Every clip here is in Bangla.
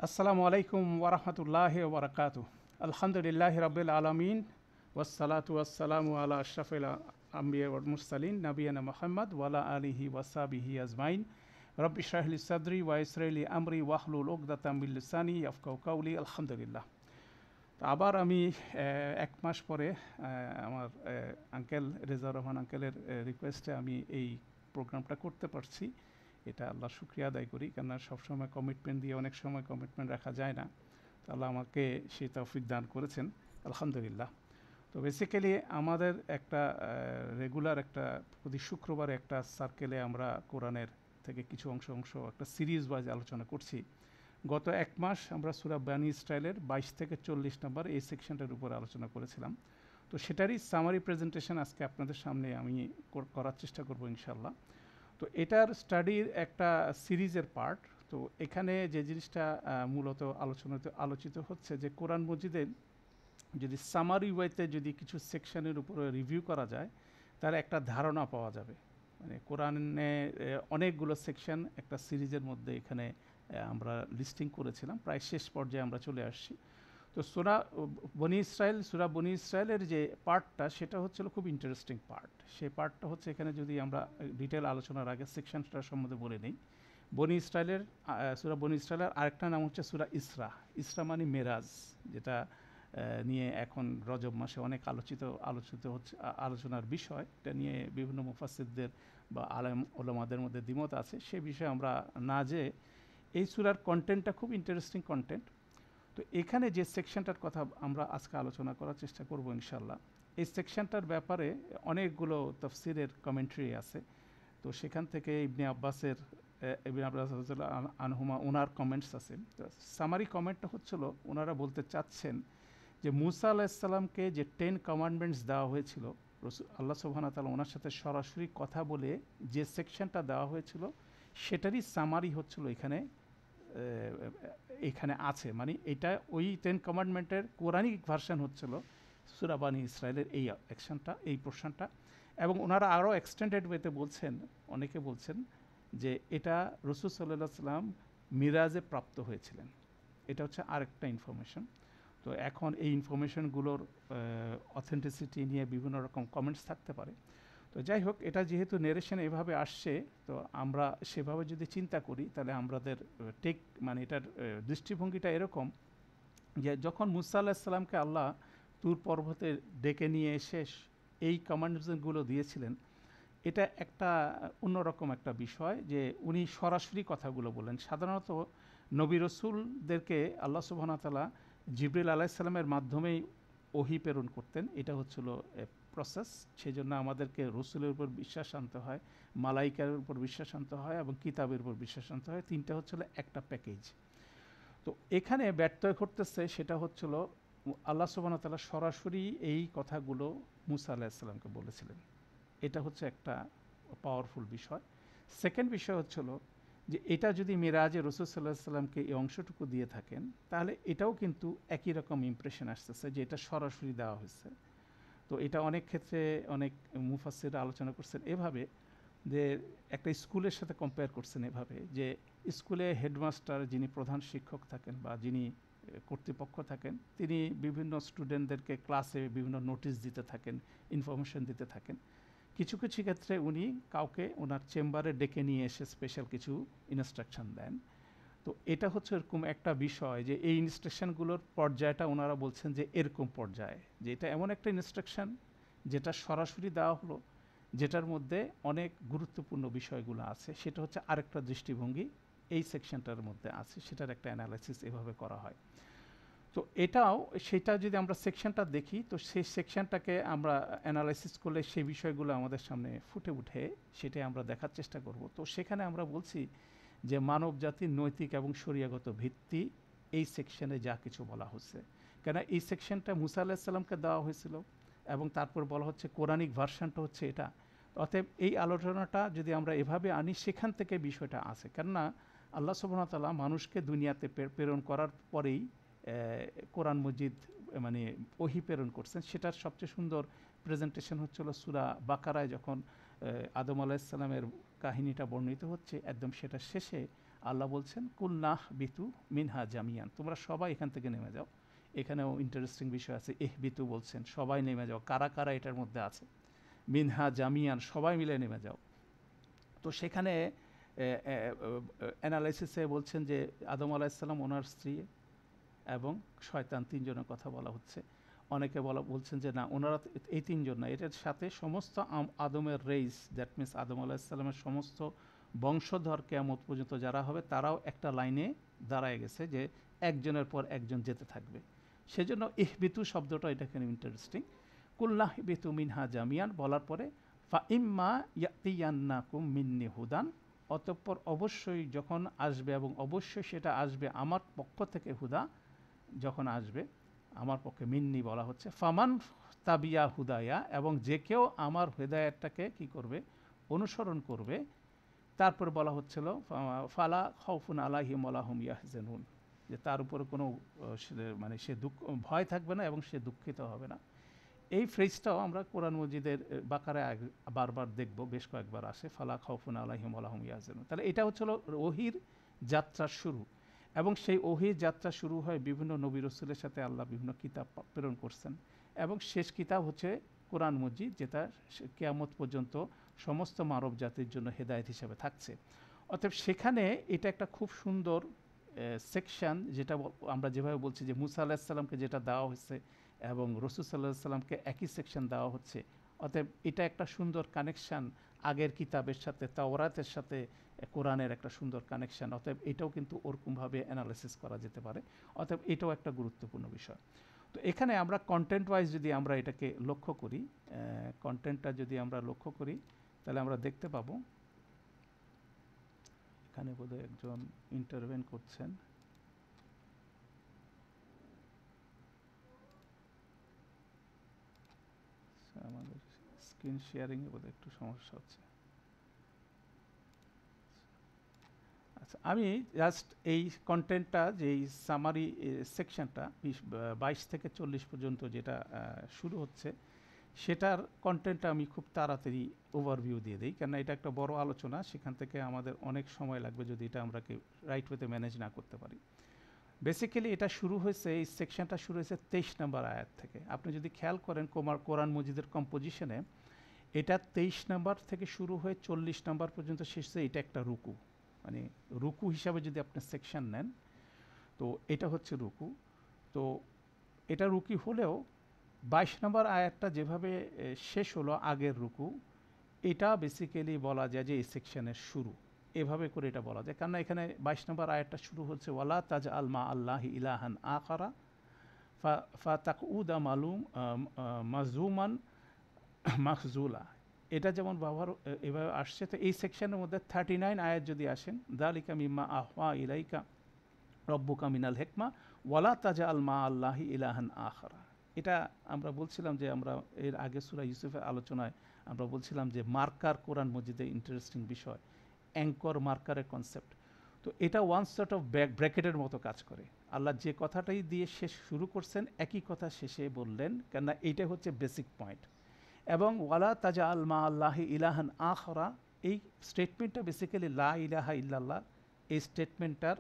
আসসালামু আলাইকুম ওরহমতুল্লাহ ওবরাকাতু। আলহামদুলিল্লাহ রবিল আলমিন ওয়াসসালাতু ওয়াসসালামু আলা আশরাফিল আম্বিয়া ওয়াল মুরসালিন নবিয়ানা মুহাম্মদ ওয়ালা আলিহি ওয়াসাবিহি আজমাইন। রব্বি ইশরাহ লি সাদরি ওয়া ইয়াসসির লি আমরি ওয়াহলুল উকদাতাম মিন লিসানি ইয়াফকাহু কাওলি। আলহামদুলিল্লাহ। তো আবার আমি এক মাস পরে আমার আঙ্কেল রেজাউর রহমান আঙ্কেলের রিকোয়েস্টে আমি এই প্রোগ্রামটা করতে পারছি। এটা আল্লাহর শুকরিয়া আদায় করি, কেননা সবসময় কমিটমেন্ট দিয়ে অনেক সময় কমিটমেন্ট রাখা যায় না। তো আল্লাহ আমাকে সেই তৌফিক দান করেছেন, আলহামদুলিল্লাহ। তো বেসিক্যালি আমাদের একটা রেগুলার একটা প্রতি শুক্রবারে একটা সার্কেলে আমরা কোরআনের থেকে কিছু অংশ একটা সিরিজ ওয়াইজ আলোচনা করছি। গত এক মাস আমরা সূরা বানী ইসরাইলের 22 থেকে 40 নম্বর এই সেকশনটার উপর আলোচনা করেছিলাম। তো সেটারই সামারি প্রেজেন্টেশন আজকে আপনাদের সামনে আমি করার চেষ্টা করব ইনশাল্লাহ। তো এটার স্টাডির একটা সিরিজের পার্ট। তো এখানে যে জিনিসটা মূলত আলোচিত হচ্ছে যে কোরআন মজিদের যদি সামারি ওয়েতে যদি কিছু সেকশনের উপরে রিভিউ করা যায়, তাহলে একটা ধারণা পাওয়া যাবে। মানে কোরআনে অনেকগুলো সেকশন একটা সিরিজের মধ্যে এখানে আমরা লিস্টিং করেছিলাম, প্রায় শেষ পর্যায়ে আমরা চলে আসছি। তো সূরা বনি ইসরায়েলের যে পার্টটা, সেটা হচ্ছিল খুব ইন্টারেস্টিং পার্ট। সেই পার্টটা হচ্ছে, এখানে যদি আমরা ডিটেল আলোচনার আগে সেকশনটার সম্বন্ধে বলে নিই। সূরা বনি ইসরায়েলের আরেকটা নাম হচ্ছে সূরা ইসরা। ইসরা মানে মেরাজ, যেটা নিয়ে এখন রজব মাসে অনেক আলোচিত হচ্ছে, আলোচনার বিষয়। এটা নিয়ে বিভিন্ন মুফাসসিরদের বা আলেম ওলামাদের মধ্যে দ্বিমত আছে। সে বিষয়ে আমরা না যেয়ে এই সূরার কন্টেন্টটা খুব ইন্টারেস্টিং কন্টেন্ট। তো এখানে যে সেকশনটার কথা আমরা আজকে আলোচনা করার চেষ্টা করব ইনশাল্লাহ, এই সেকশনটার ব্যাপারে অনেকগুলো তফসিরের কমেন্ট্রি আছে। তো সেখান থেকে ইবনে আব্বাস আনহুমা ওনার কমেন্টস আছে। তো সামারি কমেন্টটা হচ্ছিল, ওনারা বলতে চাচ্ছেন যে মুসা আলাহিসাল্লামকে যে 10 কমান্ডমেন্টস দেওয়া হয়েছিল, আল্লাহ সুবহানাহু ওয়া তাআলা ওনার সাথে সরাসরি কথা বলে যে সেকশনটা দেওয়া হয়েছিল, সেটারই সামারি হচ্ছিল এখানে আছে। মানে এটা ওই 10 কমান্ডমেন্টের কোরআনিক ভার্সন হচ্ছিল সূরা বানী ইসরায়েলের এই পোর্শনটা। এবং ওনারা আরও এক্সটেন্ডেড ওয়েতে বলছেন, অনেকে বলছেন যে এটা রাসূল সাল্লাল্লাহু আলাইহি সাল্লাম মিরাজে প্রাপ্ত হয়েছিলেন। এটা হচ্ছে আরেকটা ইনফরমেশন। তো এখন এই ইনফরমেশনগুলোর অথেন্টিসিটি নিয়ে বিভিন্ন রকম কমেন্টস থাকতে পারে। তো যাই হোক, এটা যেহেতু নেরেশন এভাবে আসছে, তো আমরা সেভাবে যদি চিন্তা করি, তাহলে আমাদের মানে এটার দৃষ্টিভঙ্গিটা এরকম যে যখন মুসা আলাহিসাল্লামকে আল্লাহ তুর পর্বতে ডেকে নিয়ে এসে এই কমান্ডগুলো দিয়েছিলেন, এটা একটা অন্যরকম একটা বিষয় যে উনি সরাসরি কথাগুলো বললেন। সাধারণত নবী রসুলদেরকে আল্লাহ সুবহানাহু ওয়া তাআলা জিবরিল আলাইহিসসালামের মাধ্যমেই ওহী প্রেরণ করতেন। এটা হচ্ছিল প্রসেস। সেই জন্য আমাদেরকে রসুলের উপর বিশ্বাস আনতে হয়, মালাইকার উপর বিশ্বাস আনতে হয় এবং কিতাবের উপর বিশ্বাস আনতে হয়। তিনটা হচ্ছিল একটা প্যাকেজ। তো এখানে ব্যর্থ ঘটতেছে, সেটা হচ্ছিল আল্লাহ সুবহানাহু ওয়া তাআলা সরাসরি এই কথাগুলো মুসা আলাইহিসসালামকে বলেছিলেন। এটা হচ্ছে একটা পাওয়ারফুল বিষয়। সেকেন্ড বিষয় হচ্ছিল যে এটা যদি মিরাজে রাসূল সাল্লাল্লাহু আলাইহি সাল্লামকে এই অংশটুকু দিয়ে থাকেন, তাহলে এটাও কিন্তু একই রকম ইমপ্রেশন আসতেছে যে এটা সরাসরি দেওয়া হয়েছে। তো এটা অনেক ক্ষেত্রে অনেক মুফাসসিররা আলোচনা করছেন এভাবে, যে একটা স্কুলের সাথে কম্পেয়ার করছেন এভাবে, যে স্কুলে হেডমাস্টার যিনি প্রধান শিক্ষক থাকেন বা যিনি কর্তৃপক্ষ থাকেন, তিনি বিভিন্ন স্টুডেন্টদেরকে ক্লাসে বিভিন্ন নোটিশ দিতে থাকেন, ইনফরমেশন দিতে থাকেন। কিছু কিছু ক্ষেত্রে উনি কাউকে ওনার চেম্বারে ডেকে নিয়ে এসে স্পেশাল কিছু ইনস্ট্রাকশন দেন। তো এটা হচ্ছে এরকম একটা বিষয় যে এই ইনস্ট্রাকশনগুলোর পর্যায়টা ওনারা বলছেন যে এরকম পর্যায়ে, যে এটা এমন একটা ইনস্ট্রাকশন যেটা সরাসরি দেওয়া হলো, যেটার মধ্যে অনেক গুরুত্বপূর্ণ বিষয়গুলো আছে। সেটা হচ্ছে আরেকটা দৃষ্টিভঙ্গি এই সেকশনটার মধ্যে আছে, সেটার একটা অ্যানালাইসিস এভাবে করা হয়। তো এটাও, সেটা যদি আমরা সেকশনটা দেখি, তো সেই সেকশনটাকে আমরা অ্যানালাইসিস করলে সেই বিষয়গুলো আমাদের সামনে ফুটে উঠে, সেটাই আমরা দেখার চেষ্টা করব। তো সেখানে আমরা বলছি যে মানব জাতির নৈতিক এবং শরীয়গত ভিত্তি এই সেকশনে যা কিছু বলা হচ্ছে, কেন এই সেকশনটা মুসা আলাহিসাল্লামকে দেওয়া হয়েছিল এবং তারপর বলা হচ্ছে কোরআনিক ভার্সানটা হচ্ছে এটা। অতএব এই আলোচনাটা যদি আমরা এভাবে আনি, সেখান থেকে বিষয়টা আছে। কেননা আল্লাহ সুবহানাহু ওয়া তাআলা মানুষকে দুনিয়াতে প্রেরণ করার পরেই কোরআন মজিদ মানে ওহী প্রেরণ করছেন। সেটার সবচেয়ে সুন্দর প্রেজেন্টেশন হচ্ছিল সূরা বাকারায়, যখন আদম আলাইহিস সালামের কাহিনীটা বর্ণিত হচ্ছে, একদম সেটা শেষে আল্লাহ বলছেন কুলনাহ বিতু মিনহা জামিয়ান, তোমরা সবাই এখান থেকে নেমে যাও। এখানেও ইন্টারেস্টিং বিষয় আছে, বিতু বলছেন সবাই নেমে যাও, কারা কারা এটার মধ্যে আছে, মিনহা জামিয়ান সবাই মিলে নেমে যাও। তো সেখানে অ্যানালাইসিসে বলছেন যে আদম আলাইসাল্লাম, ওনার স্ত্রী এবং শয়তান, তিনজনের কথা বলা হচ্ছে। অনেকে বলছেন যে না, ওনারা এই তিনজন না, এটার সাথে সমস্ত আদমের রেইস, দ্যাট মিনস আদম আলাইসাল্লামের সমস্ত বংশধর কিয়ামত পর্যন্ত যারা হবে তারাও একটা লাইনে দাঁড়ায় গেছে যে একজনের পর একজন যেতে থাকবে। সেজন্য ইহবিতু শব্দটা এটা এখানে ইন্টারেস্টিং। কুল্লাহ ইহবিতু মিনহা জামিয়ান বলার পরে ফা ইম্মা ইয়াতিয়ান্নাকুম মিন্নি হুদান, অতঃপর অবশ্যই যখন আসবে, এবং অবশ্যই সেটা আসবে আমার পক্ষ থেকে, হুদা যখন আসবে আমার পক্ষে, মিন্নি বলা হচ্ছে, ফামান তাবিয়া হুদায়া, এবং যে কেউ আমার হেদায়েতটাকে কি করবে, অনুসরণ করবে। তারপর বলা হচ্ছিল ফালা খাউফুন আলাইহিম ওয়ালা হুম ইয়াহজানুন, যে তার উপরে কোনো মানে সে ভয় থাকবে না এবং সে দুঃখিত হবে না। এই ফ্রেজটাও আমরা কোরআন মজিদের বাকারে বারবার দেখব, বেশ কয়েকবার আসে, ফালা খাউফুন আলাইহিম ওয়ালা হুম ইয়াহজানুন। তাহলে এটা হচ্ছিল ওহির যাত্রার শুরু, এবং সেই ওহির যাত্রা শুরু হয় বিভিন্ন নবী রাসূলের সাথে আল্লাহ বিভিন্ন কিতাব প্রেরণ করছেন, এবং শেষ কিতাব হচ্ছে কোরআন মজিদ, যেটা কিয়ামত পর্যন্ত সমস্ত মানব জাতির জন্য হেদায়েত হিসেবে থাকছে। অতএব সেখানে এটা একটা খুব সুন্দর সেকশন, যেটা আমরা যেভাবে বলছি যে মুসা আলাইহিস সালামকে যেটা দেওয়া হয়েছে এবং রাসূল সাল্লাল্লাহু আলাইহি সাল্লামকে একই সেকশন দেওয়া হচ্ছে। অতএব এটা একটা সুন্দর কানেকশান আগের কিতাবের সাথে, তাওরাতের সাথে কোরআনের একটা সুন্দর কানেকশান। অতএব এটাও কিন্তু ওরকমভাবে অ্যানালাইসিস করা যেতে পারে। অতএব এটাও একটা গুরুত্বপূর্ণ বিষয়। তো এখানে আমরা কন্টেন্ট ওয়াইজ যদি আমরা এটাকে লক্ষ্য করি, কন্টেন্টটা যদি আমরা লক্ষ্য করি, তাহলে আমরা দেখতে পাবো এখানে বোধহয় একজন ইন্টারভেন করছেন। আমাদের স্ক্রিন শেয়ারিংয়ে বোধহয় একটু সমস্যা হচ্ছে। আচ্ছা, আমি জাস্ট এই কন্টেন্টটা, যে এই সামারি সেকশনটা 22 থেকে 40 পর্যন্ত যেটা শুরু হচ্ছে, সেটার কন্টেন্টটা আমি খুব তাড়াতাড়ি ওভারভিউ দিয়ে দিই, কেননা এটা একটা বড় আলোচনা, সেখান থেকে আমাদের অনেক সময় লাগবে যদি এটা আমরা রাইট ওয়েতে ম্যানেজ না করতে পারি। বেসিক্যালি এটা শুরু হয়েছে, এই সেকশনটা শুরু হয়েছে 23 নম্বর আয়াত থেকে। আপনি যদি খেয়াল করেন কোরআন মজিদের কম্পোজিশনে, এটা 23 নম্বর থেকে শুরু হয়ে 40 নম্বর পর্যন্ত শেষ হয়েছে। এটা একটা রুকু, মানে রুকু হিসাবে যদি আপনি সেকশন নেন, তো এটা হচ্ছে রুকু। তো এটা রুকি হলেও 22 নম্বর আয়াতটা যেভাবে শেষ হলো আগের রুকু, এটা বেসিক্যালি বলা যায় যে এই সেকশনের শুরু, এভাবে করে এটা বলা যায়। কারণ এখানে 22 নম্বর আয়াতটা শুরু হচ্ছে ওয়ালা তাজ আল মা আল্লাহি ইলাহান আখারা ফা তাকউদা মালুম মাজুমান মাখজুলা। এটা যেমন ব্যবহার এভাবে আসছে, তো এই সেকশনের মধ্যে 39 আয়াত যদি আসেন, দালিকা মিম্মা আহওয়া ইলাইকা রব্বুকা মিনাল হেকমা ওয়ালা তাজা আল মা আল্লাহি ইলাহান আখারা। এটা আমরা বলছিলাম যে আমরা এর আগে সূরা ইউসুফের আলোচনায় আমরা বলছিলাম যে মার্কার কোরআন মজিদে ইন্টারেস্টিং বিষয়, অ্যাঙ্কর মার্কারের কনসেপ্ট। তো এটা ওয়ান সর্ট অফ ব্র্যাকেটের মতো কাজ করে। আল্লাহ যে কথাটাই দিয়ে শেষ শুরু করছেন, একই কথা শেষে বললেন, কেননা এইটা হচ্ছে বেসিক পয়েন্ট। এবং ওয়ালা তাজা আল মা আল্লাহি ইলাহান আখরা, এই স্টেটমেন্টটা বেসিক্যালি লা ইলাহা ইল্লাল্লাহ, এই স্টেটমেন্টটার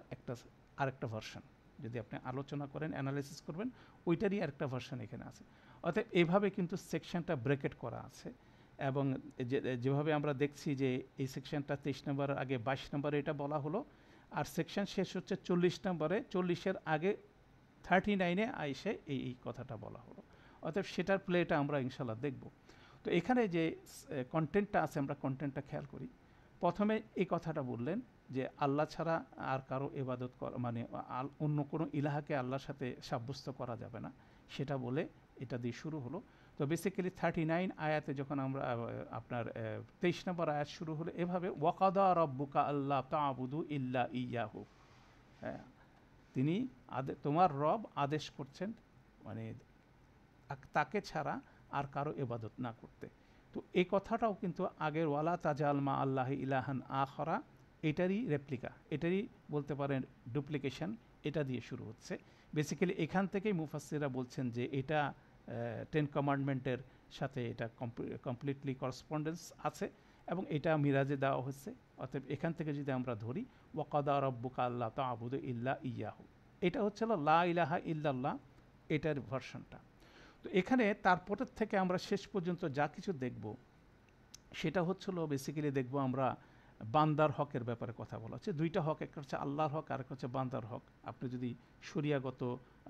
আরেকটা ভার্সন। যদি আপনি আলোচনা করেন, অ্যানালাইসিস করবেন, ওইটারই আরেকটা ভার্সন এখানে আছে। অতএব এইভাবে কিন্তু সেকশনটা ব্রেকেট করা আছে। এবং যেভাবে আমরা দেখছি যে এই সেকশনটা 23 নম্বরের আগে 22 নম্বরে এটা বলা হলো, আর সেকশন শেষ হচ্ছে 40 নম্বরে, 40-এর আগে 39-এ আইসে এই কথাটা বলা হলো। অতএব সেটার প্লেটা আমরা ইনশাল্লাহ দেখব। তো এখানে যে কন্টেন্টটা আছে, আমরা কন্টেন্টটা খেয়াল করি। প্রথমে এই কথাটা বললেন যে আল্লাহ ছাড়া আর কারো ইবাদত করা, মানে অন্য কোনো ইলাহাকে আল্লাহর সাথে সাব্যস্ত করা যাবে না, সেটা বলে এটা দিয়ে শুরু হলো। তো বেসিক্যালি 39 আয়াতে যখন আমরা আপনার 23 নম্বর আয়াত শুরু হলো এভাবে, ওয়াকাদা রব্বুকা আল্লাহ তা'বুদু ইল্লা ইয়াহু। হ্যাঁ, তিনি তোমার রব আদেশ করছেন, মানে তাকে ছাড়া আর কারো ইবাদত না করতে। তো এই কথাটাও কিন্তু আগের ওয়ালা তাজাল মা আল্লাহ ইলাহান আখরা, এটারই রেপ্লিকা, এটারই বলতে পারেন ডুপ্লিকেশন, এটা দিয়ে শুরু হচ্ছে। বেসিক্যালি এখান থেকেই মুফাসসিররা বলছেন যে এটা 10 কমান্ডমেন্টের সাথে এটা কমপ্লিটলি করসপন্ডেন্স আছে, এবং এটা মিরাজে দেওয়া হচ্ছে। অতএব এখান থেকে যদি আমরা ধরি, ওয়াকাদা রব্বুকা আল্লাহ তা'বুদু ইল্লা ইয়াহু। এটা হচ্ছিল লা ইলাহা ইল্লাল্লাহ, এটার ভার্সনটা। তো এখানে তারপরের থেকে আমরা শেষ পর্যন্ত যা কিছু দেখব সেটা হচ্ছিল বেসিক্যালি দেখব আমরা বান্দার হকের ব্যাপারে কথা বলা হচ্ছে। দুইটা হক, একটা হচ্ছে আল্লাহর হক আর একটা হচ্ছে বান্দার হক। আপনি যদি শরিয়াগত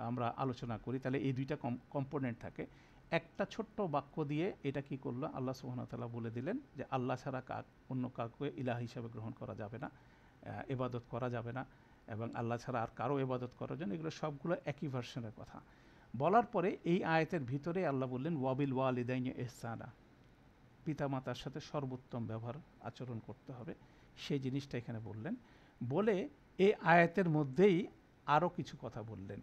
আমরা আলোচনা করি তাহলে এই দুইটা কম্পোনেন্ট থাকে। একটা ছোট্ট বাক্য দিয়ে এটা কি করলো, আল্লাহ সুবহানাহু ওয়া তাআলা বলে দিলেন যে আল্লাহ ছাড়া অন্য কাউকে ইলাহ হিসাবে গ্রহণ করা যাবে না, ইবাদত করা যাবে না, এবং আল্লাহ ছাড়া আর কারো ইবাদত করার জন্য, এগুলো সবগুলো একই ভার্সনের কথা বলার পরে এই আয়াতের ভিতরে আল্লাহ বললেন ওয়াবিল ওয়ালিদাইনি ইহসানা, পিতামাতার সাথে সর্বোত্তম ব্যবহার আচরণ করতে হবে, সেই জিনিসটা এখানে বললেন। বলে এই আয়াতের মধ্যেই আরও কিছু কথা বললেন।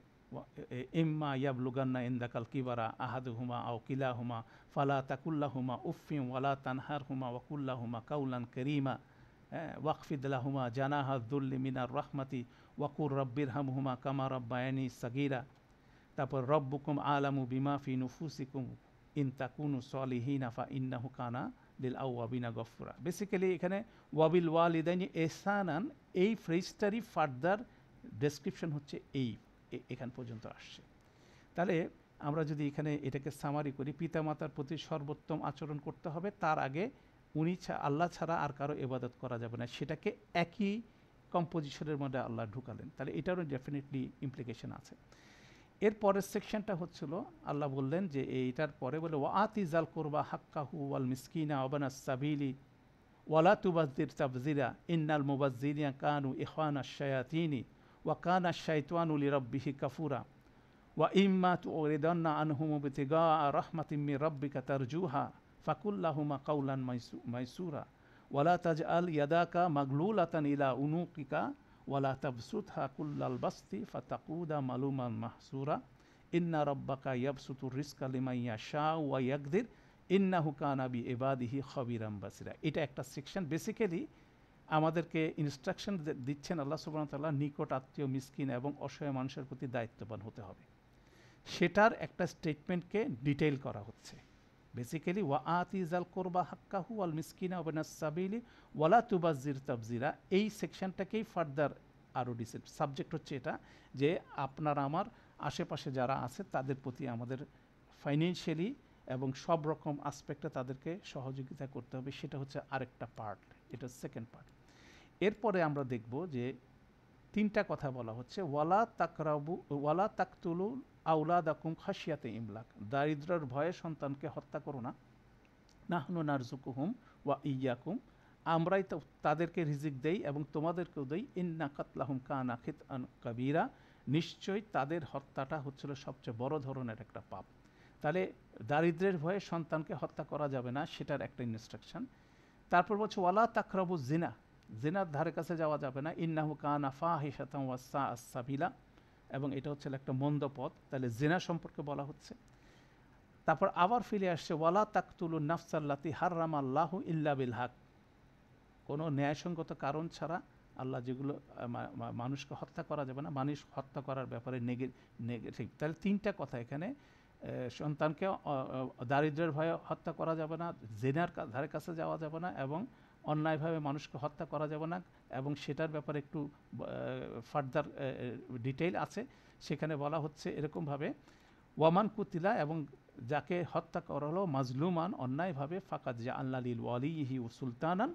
ইম্মা ইয়াবলুগান্না ইনদাকাল কিবারা আহাদুহুমা আও কিলাহুমা ফালা তাকুল্লাহুমা উফফিন ওয়ালা তানহারহুমা ওয়াকুল্লাহুমা কাউলান কারীমা ওয়াকফিদ লাহুমা জানাহা যুল্লি মিনার রাহমাতি ওয়াকুর রাব্বিরহামহুমা কামা রাব্বায়ানি সাগীরা। তারপর রব্বুকুম আলামু বিমা ফি নুফুসিকুম ইন তাকুনু সলিহিনা ফা ইন্নাহু কানা লিল আওয়াবিনা গফুরা। বেসিক্যালি এখানে ওয়াবিল ওয়ালিদাইনি ইহসানান, এই ফ্রেজটারই ফার্দার ডেসক্রিপশন হচ্ছে এখান পর্যন্ত আসছে। তাহলে আমরা যদি এখানে এটাকে সামারি করি, পিতামাতার প্রতি সর্বোত্তম আচরণ করতে হবে, তার আগে আল্লাহ ছাড়া আর কারো ইবাদত করা যাবে না, সেটাকে একই কম্পোজিশনের মধ্যে আল্লাহ ঢুকালেন। তাহলে এটারও ডেফিনেটলি ইমপ্লিকেশন আছে। এর পরের সেকশনটা হচ্ছিল আল্লাহ বললেন যে এইটার পরে বলে ওয়াতিজাল কুরবা হাক্কাহু ওয়াল মিসকিনা ওয়াবানাস সাবিলি ওয়ালা তুবাযজির তাবযিরা ইন্নাল মুবাযজিরিনা কানু ইখওয়ানাশ শায়াতিনি ওয়া কানা আশ-শাইতানু লিরাব্বিহি কাফুরা ওয়া ইম্মা তুরিদান্না আনহুম বিতিগা রাহমাতিম মির রাব্বিকা তারজুহা ফাকুল্লাহুমা কাওলান মাইসুরা ওয়ালা তাজআল ইয়াদাকা মাগলুলাতান ইলা উনুকিকা ওয়ালা তাবসুতহা কুল্লাল বাসতি ফাতাকুদা মালুমান মাহসুরা ইন্না রাব্বাকা ইয়াবসুতুর রিজকা লিমান ইয়াশাউ ওয়া ইয়াকদির ইন্নাহু কানা বিইবাদিহি খাবিরাম বাসিরা। এটা একটা সেকশন বেসিক্যালি আমাদেরকে ইনস্ট্রাকশন দিচ্ছেন আল্লাহ সুবহানাহু ওয়া তাআলা, নিকট আত্মীয়, মিসকিন এবং অসহায় মানুষের প্রতি দায়িত্ববান হতে হবে, সেটার একটা স্টেটমেন্টকে ডিটেইল করা হচ্ছে। বেসিক্যালি ওয়াতিজাল কুরবা হাক্কাহু ওয়াল মিসকিনা ওয়াবানাস সাবিলি ওয়ালা তুবাযজির তাবযিরা, এই সেকশনটাকেই ফার্দার আরও সাবজেক্ট হচ্ছে এটা যে আপনার আমার আশেপাশে যারা আছে তাদের প্রতি আমাদের ফাইন্যান্সিয়ালি এবং সব রকম আসপেক্টে তাদেরকে সহযোগিতা করতে হবে, সেটা হচ্ছে আরেকটা পার্ট, এটা সেকেন্ড পার্ট। এরপরে আমরা দেখব যে তিনটা কথা বলা হচ্ছে, ওয়ালা তাকতুলু আওলাদাকুম খাশিয়াতে ইমলাক, দারিদ্র্যের ভয়ে সন্তানকে হত্যা করো না, নাহনু নারযুকুহুম ওয়া ইয়্যাকুম, আমরাই তো তাদেরকে রিজিক দেই এবং তোমাদেরকেও দেই, ইন্না কাতলাহুম কানা খিতআন কাবীরা, নিশ্চয়ই তাদের হত্যাটা হচ্ছিল সবচেয়ে বড় ধরনের একটা পাপ। তাহলে দারিদ্র্যের ভয়ে সন্তানকে হত্যা করা যাবে না, সেটার একটা ইনস্ট্রাকশন। তারপর বলছে ওয়ালা তাকরাবু জিনা, জিনার ধারে কাছে যাওয়া যাবে না, ইন্নাহু কানা ফাহিশাতান ওয়া সাআস সাবিলা, এবং এটা হচ্ছে একটা মন্দ পথ, তাহলে জিনা সম্পর্কে বলা হচ্ছে। তারপর আবার ফিরে আসছে ওয়ালা তাকতুলুন নাফসাল্লাতি হাররামাল্লাহু ইল্লা বিল হক, কোনো ন্যায়সঙ্গত কারণ ছাড়া আল্লাহ যেগুলো মানুষকে হত্যা করা যাবে না, মানুষ হত্যা করার ব্যাপারে নেগেটিভ। তাহলে তিনটা কথা এখানে, সন্তানকে দারিদ্র্যের ভয়ে হত্যা করা যাবে না, জিনার ধারে কাছে যাওয়া যাবে না, এবং অন্যায়ভাবে মানুষকে হত্যা করা যাবে না, এবং সেটার ব্যাপারে একটু ফার্দার ডিটেইল আছে। সেখানে বলা হচ্ছে এরকমভাবে ওয়ামান কুতিলা, এবং যাকে হত্যা করা হলো মাজলুমান অন্যায়ভাবে, ফাকাদ জাআলনা লিল ওয়ালিহি সুলতানান,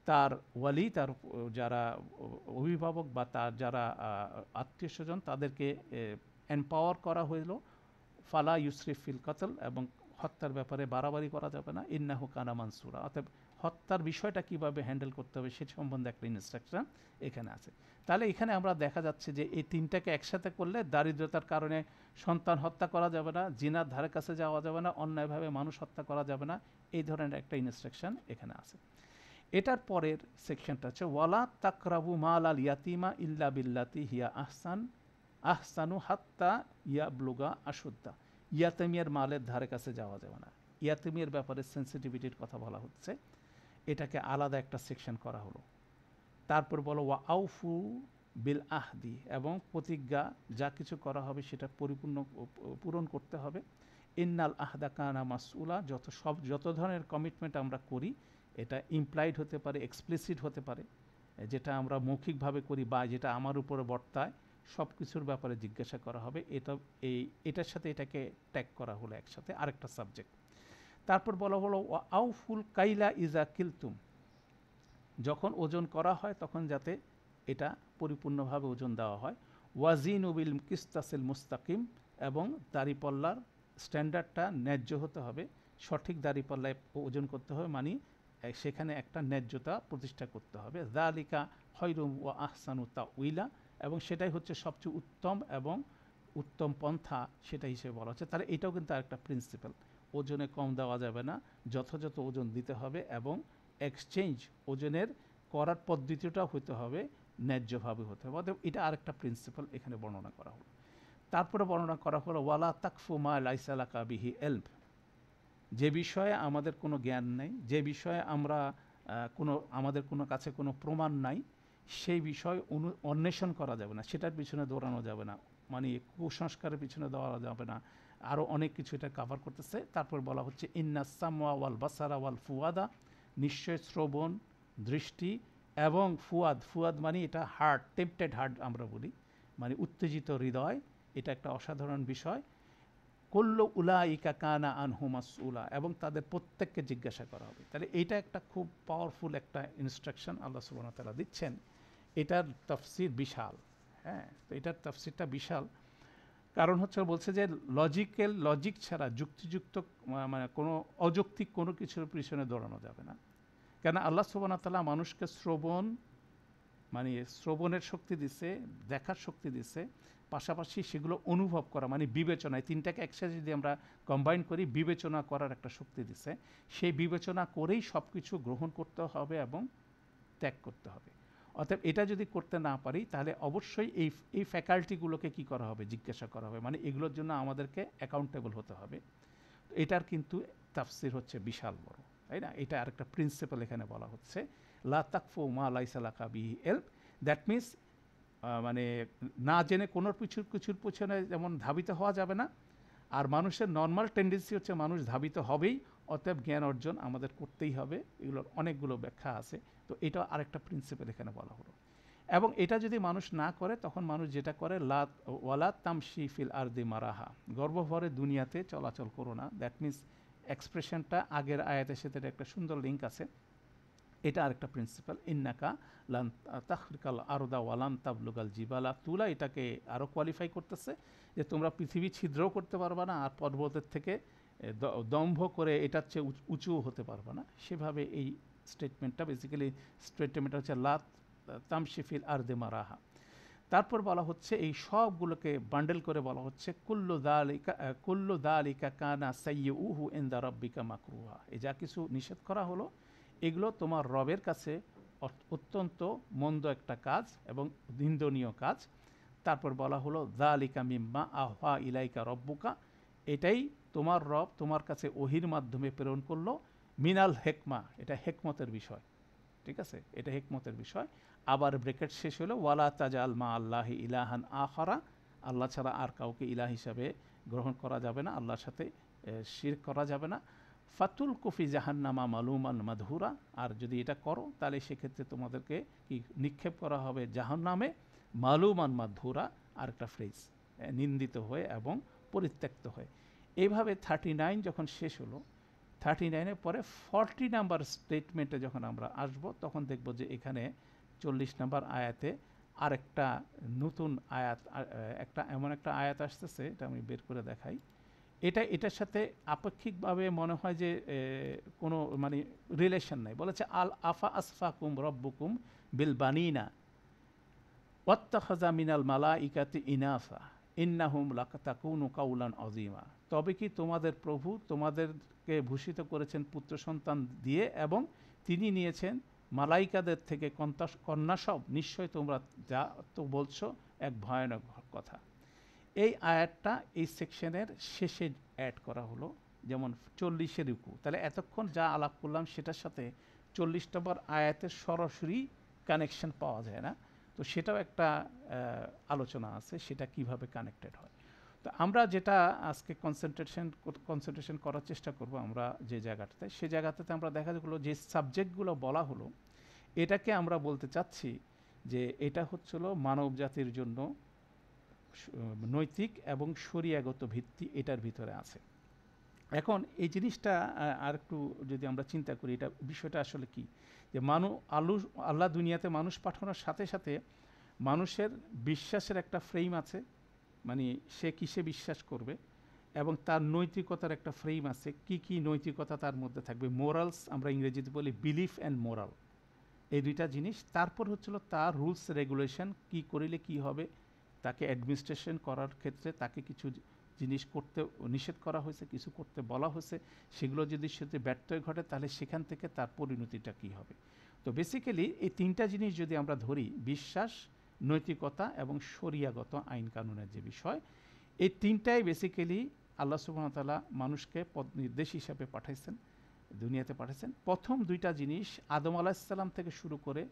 তার ওয়ালি, তার যারা অভিভাবক বা তার যারা আত্মীয় স্বজন তাদেরকে এম্পাওয়ার করা হইল, ফালা ইউসরিফ ফিল কতল, এবং হত্যার ব্যাপারে বাড়াবাড়ি করা যাবে না, ইন্নাহু কানা মানসুরা, অর্থাৎ হত্যার বিষয়টা কীভাবে হ্যান্ডেল করতে হবে সে সম্বন্ধে একটা ইনস্ট্রাকশন এখানে আছে। তাহলে এখানে আমরা দেখা যাচ্ছে যে এই তিনটাকে একসাথে করলে দারিদ্রতার কারণে সন্তান হত্যা করা যাবে না, জিনার ধারে কাছে যাওয়া যাবে না, অন্যায়ভাবে মানুষ হত্যা করা যাবে না, এই ধরনের একটা ইনস্ট্রাকশন এখানে আছে। এটার পরের সেকশনটা হচ্ছে ওয়ালা তাকরাবু মাল আল ইয়াতিমা ইল্লা বিল্লাতি হিয়া আহসানু হাত্তা ইয়াবলুগা আশুদ্দা, ইয়াতিমের মালের ধারে কাছে যাওয়া যাবে না, ইয়াতিমের ব্যাপারে সেন্সিটিভিটির কথা বলা হচ্ছে, এটাকে আলাদা একটা সেকশন করা হলো। তারপর বলো ওয়া আউফু বিল আহদি, এবং প্রতিজ্ঞা যা কিছু করা হবে সেটা পূরণ করতে হবে, ইন্নাল আহদা কানা মাসউলা, যত ধরনের কমিটমেন্ট আমরা করি এটা ইমপ্লাইড হতে পারে, এক্সপ্লিসিট হতে পারে, যেটা আমরা মৌখিকভাবে করি বা যেটা আমার উপরে বর্তায় সব কিছুর ব্যাপারে জিজ্ঞাসা করা হবে। এটার সাথে এটাকে ট্যাগ করা হলো একসাথে, আরেকটা সাবজেক্ট। তারপর বলা হলো আউফুল কাইলা ইজা কিলতুম, যখন ওজন করা হয় তখন যাতে এটা পরিপূর্ণভাবে ওজন দেওয়া হয়। ওয়াজিনু বিল কিস্তাসিল মুস্তাকিম, এবং দাড়িপাল্লার স্ট্যান্ডার্ডটা ন্যায্য হতে হবে, সঠিক দাড়িপাল্লায় ওজন করতে হবে, মানে সেখানে একটা ন্যায্যতা প্রতিষ্ঠা করতে হবে। যালিকা খয়রুম ওয়া আহসানু তাউইলা, এবং সেটাই হচ্ছে সবচেয়ে উত্তম এবং উত্তম পন্থা, সেটা হিসেবে বলা হচ্ছে। তাহলে এটাও কিন্তু আরেকটা প্রিন্সিপাল, ওজনে কম দেওয়া যাবে না, যথাযথ ওজন দিতে হবে, এবং এক্সচেঞ্জ ওজনের করার পদ্ধতিটাও হতে হবে ন্যায্যভাবে হতে হবে। অতএব এটা আরেকটা প্রিন্সিপাল এখানে বর্ণনা করা হলো। তারপরে বর্ণনা করা হলো ওয়ালা তাকফু মা লাইসা লাকা বিহি ইলম, যে বিষয়ে আমাদের কোনো জ্ঞান নেই, যে বিষয়ে আমাদের কোনো কাছে কোনো প্রমাণ নাই, সেই বিষয় অন্বেষণ করা যাবে না, সেটার পিছনে দৌড়ানো যাবে না, মানে কুসংস্কারের পিছনে দৌড়ানো যাবে না, আরও অনেক কিছু এটা কভার করতেছে। তারপর বলা হচ্ছে ইন্না সামওয়া ওয়াল বাসারা ওয়াল ফুয়াদা, নিশ্চয় শ্রবণ, দৃষ্টি এবং ফুয়াদ মানে এটা হার্ট, টেম্পটেড হার্ট আমরা বলি, মানে উত্তেজিত হৃদয়, এটা একটা অসাধারণ বিষয়। কুল্লু উলাইকা কানা আনহু মাসউলা, এবং তাদের প্রত্যেককে জিজ্ঞাসা করা হবে। তাহলে এইটা একটা খুব পাওয়ারফুল একটা ইনস্ট্রাকশন আল্লাহ সুবহানাহু ওয়া তাআলা দিচ্ছেন। এটার তাফসির বিশাল, হ্যাঁ, তো এটার তাফসিরটা বিশাল। কারণ হচ্ছে বলছে যে লজিক ছাড়া যুক্তিযুক্ত, মানে কোনো অযৌক্তিক কোনো কিছুর পিছনে দৌড়ানো যাবে না। কেন আল্লাহ সুবহানাহু ওয়া তাআলা মানুষকে মানে শ্রবণের শক্তি দিছে, দেখার শক্তি দিছে, পাশাপাশি সেগুলো অনুভব করা, মানে বিবেচনায়, তিনটাকে একসাথে যদি আমরা কম্বাইন করি, বিবেচনা করার একটা শক্তি দিছে। সেই বিবেচনা করেই সব কিছু গ্রহণ করতে হবে এবং ত্যাগ করতে হবে। অতএব এটা যদি করতে না পারি, তাহলে অবশ্যই এই ফ্যাকাল্টিগুলোকে কি করা হবে, জিজ্ঞাসা করা হবে, মানে এগুলোর জন্য আমাদেরকে অ্যাকাউন্টেবল হতে হবে। এটার কিন্তু তাফসির হচ্ছে বিশাল বড়, তাই না? এটা আরেকটা প্রিন্সিপাল এখানে বলা হচ্ছে, লা তাকফু মা লাইসা লাকা বিহি ইলম। দ্যাট মিনস মানে না জেনে কোনো কিছুর পিছনে যেমন ধাবিত হওয়া যাবে না, আর মানুষের নর্মাল টেন্ডেন্সি হচ্ছে মানুষ ধাবিত হবেই, অতএব জ্ঞান অর্জন আমাদের করতেই হবে। এগুলোর অনেকগুলো ব্যাখ্যা আছে, তো এটা আরেকটা প্রিন্সিপাল এখানে বলা হলো। এবং এটা যদি মানুষ না করে, তখন মানুষ যেটা করে, ওয়ালা তামশি ফিল আরদি মারাহা, গর্বভরে দুনিয়াতে চলাচল করো না। দ্যাট মিনস এক্সপ্রেশনটা আগের আয়াতের সাথে একটা সুন্দর লিঙ্ক আছে। এটা আরেকটা প্রিন্সিপাল, ইন্নাকা লান তাখরিকাল আরদা ওয়ালান তাবলুগাল জিবালা তুলা, এটাকে আরও কোয়ালিফাই করতেছে যে তোমরা পৃথিবী ছিদ্রও করতে পারবা না, আর পর্বতের থেকে দম্ভ করে এটার চেয়ে উঁচু হতে পারবা না। সেভাবে এই স্টেটমেন্টটা হচ্ছে লা তামশিফিল আরদে মারাহা। তারপর বলা হচ্ছে এই সবগুলোকে বান্ডেল করে বলা হচ্ছে কুল্লু দালিকা কানা সাইয়্যুহু ইনদা রাব্বিকা মাকরুহা, এই যা কিছু নিষেধ করা হলো এগুলো তোমার রবের কাছে অত্যন্ত মন্দ একটা কাজ এবং নিন্দনীয় কাজ। তারপর বলা হলো যালিকা মিম্মা আহওয়া ইলাইকা রব্বুকা, এটাই তোমার রব তোমার কাছে ওহির মাধ্যমে প্রেরণ করলো, মিনাল হেকমা, এটা হেকমতের বিষয়, ঠিক আছে, এটা হেকমতের বিষয়। আবার ব্রেকেট শেষ হলো ওয়ালা তাজাল মা আল্লাহি ইলাহান আখারা, আল্লাহ ছাড়া আর কাউকে ইলাহ হিসাবে গ্রহণ করা যাবে না, আল্লাহর সাথে শিরক করা যাবে না। ফাতুল কুফি জাহান্নামা মালুমান মাদহুরা, আর যদি এটা করো তাহলে সেক্ষেত্রে তোমাদেরকে কি নিক্ষেপ করা হবে জাহান্নামে, মালুমান মাদহুরা, আর একটা ফ্রেজ, নিন্দিত হয়ে এবং পরিত্যক্ত হয়ে। এইভাবে 39 যখন শেষ হলো, 39-এর পরে 40 নাম্বার স্টেটমেন্টে যখন আমরা আসব, তখন দেখব যে এখানে 40 নাম্বার আয়াতে আরেকটা নতুন আয়াত, এমন একটা আয়াত আসতেছে, এটা আমি বের করে দেখাই। এটার সাথে আপেক্ষিকভাবে মনে হয় যে কোনো মানে রিলেশন নাই। বলেছে আল আফা আসফাকুম রব্বুকুম বিল বানিনা ওয়াত্তাখাযা মিনাল মালাইকাতি ইনাসা ইন্নাহুম লাতাকুনু কাউলান আযীমা, তবে কি তোমাদের প্রভু তোমাদেরকে ভূষিত করেছেন পুত্র সন্তান দিয়ে, এবং তিনি নিয়েছেন মালাইকাদের থেকে কন্যা সব, নিশ্চয় তোমরা যা তো বলছো এক ভয়ানক কথা। এই আয়াতটা এই সেকশনের শেষে অ্যাড করা হলো, যেমন 40-এর রুকু। তাহলে এতক্ষণ যা আলাপ করলাম সেটার সাথে 40 নম্বর আয়াতের সরাসরি কানেকশন পাওয়া যায় না, তো সেটাও একটা আলোচনা আছে, সেটা কিভাবে কানেক্টেড হয়। তো আমরা যেটা আজকে কনসেন্ট্রেশন করার চেষ্টা করব, আমরা যে জায়গাটাতে, সে জায়গাটাতে আমরা দেখা গেলো যে সাবজেক্টগুলো বলা হলো, এটাকে আমরা বলতে চাচ্ছি যে এটা হচ্ছিল মানব জাতির জন্য নৈতিক এবং শরিয়াগত ভিত্তি এটার ভিতরে আছে। এখন এই জিনিসটা আর একটু যদি আমরা চিন্তা করি, এটা বিষয়টা আসলে কি, যে আল্লাহ দুনিয়াতে মানুষ পাঠানোর সাথে সাথে মানুষের বিশ্বাসের একটা ফ্রেম আছে, মানে সে কিসে বিশ্বাস করবে, এবং তার নৈতিকতার একটা ফ্রেম আছে, কি কি নৈতিকতা তার মধ্যে থাকবে, মোরালস আমরা ইংরেজিতে বলি বিলিফ অ্যান্ড মোরাল, এই দুইটা জিনিস। তারপর হচ্ছিল তার রুলস রেগুলেশন, কি করিলে কি হবে, তাকে অ্যাডমিনিস্ট্রেশন করার ক্ষেত্রে তাকে কিছু জিনিস করতে নিষেধ করা হয়েছে, কিছু করতে বলা হয়েছে, সেগুলো যদি সেটি ব্যর্থ ঘটে তাহলে সেখান থেকে তার পরিণতিটা কী হবে। তো বেসিক্যালি এই তিনটা জিনিস যদি আমরা ধরি, বিশ্বাস, নৈতিকতা এবং শরিয়াগত আইন কানুনের যে বিষয়, এই তিনটাই বেসিক্যালি আল্লাহ সুবহানাহু ওয়া তাআলা মানুষকে পথ নির্দেশ হিসাবে পাঠাইছেন, দুনিয়াতে পাঠাইছেন। প্রথম দুইটা জিনিস আদম আলাইহিস সালাম থেকে শুরু করে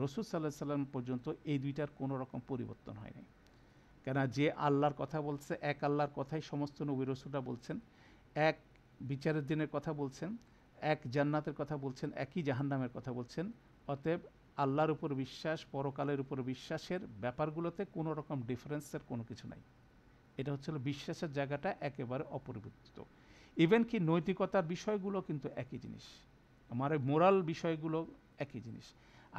রাসূল সাল্লাল্লাহু আলাইহি সাল্লাম পর্যন্ত এই দুইটার কোনো রকম পরিবর্তন হয়নি। কেন, যে আল্লাহর কথা বলছে, এক আল্লাহর কথাই সমস্ত নবী রাসূলরা বলছেন, এক বিচারের দিনের কথা বলছেন, এক জান্নাতের কথা বলছেন, একই জাহান্নামের কথা বলছেন। অতএব আল্লাহর উপর বিশ্বাস, পরকালের উপর বিশ্বাসের ব্যাপারগুলোতে কোনো রকম ডিফারেন্সের কোনো কিছু নাই। এটা হচ্ছিল বিশ্বাসের জায়গাটা একেবারে অপরিবর্তিত। ইভেন কি নৈতিকতার বিষয়গুলো কিন্তু একই জিনিস, আমার মোরাল বিষয়গুলো একই জিনিস।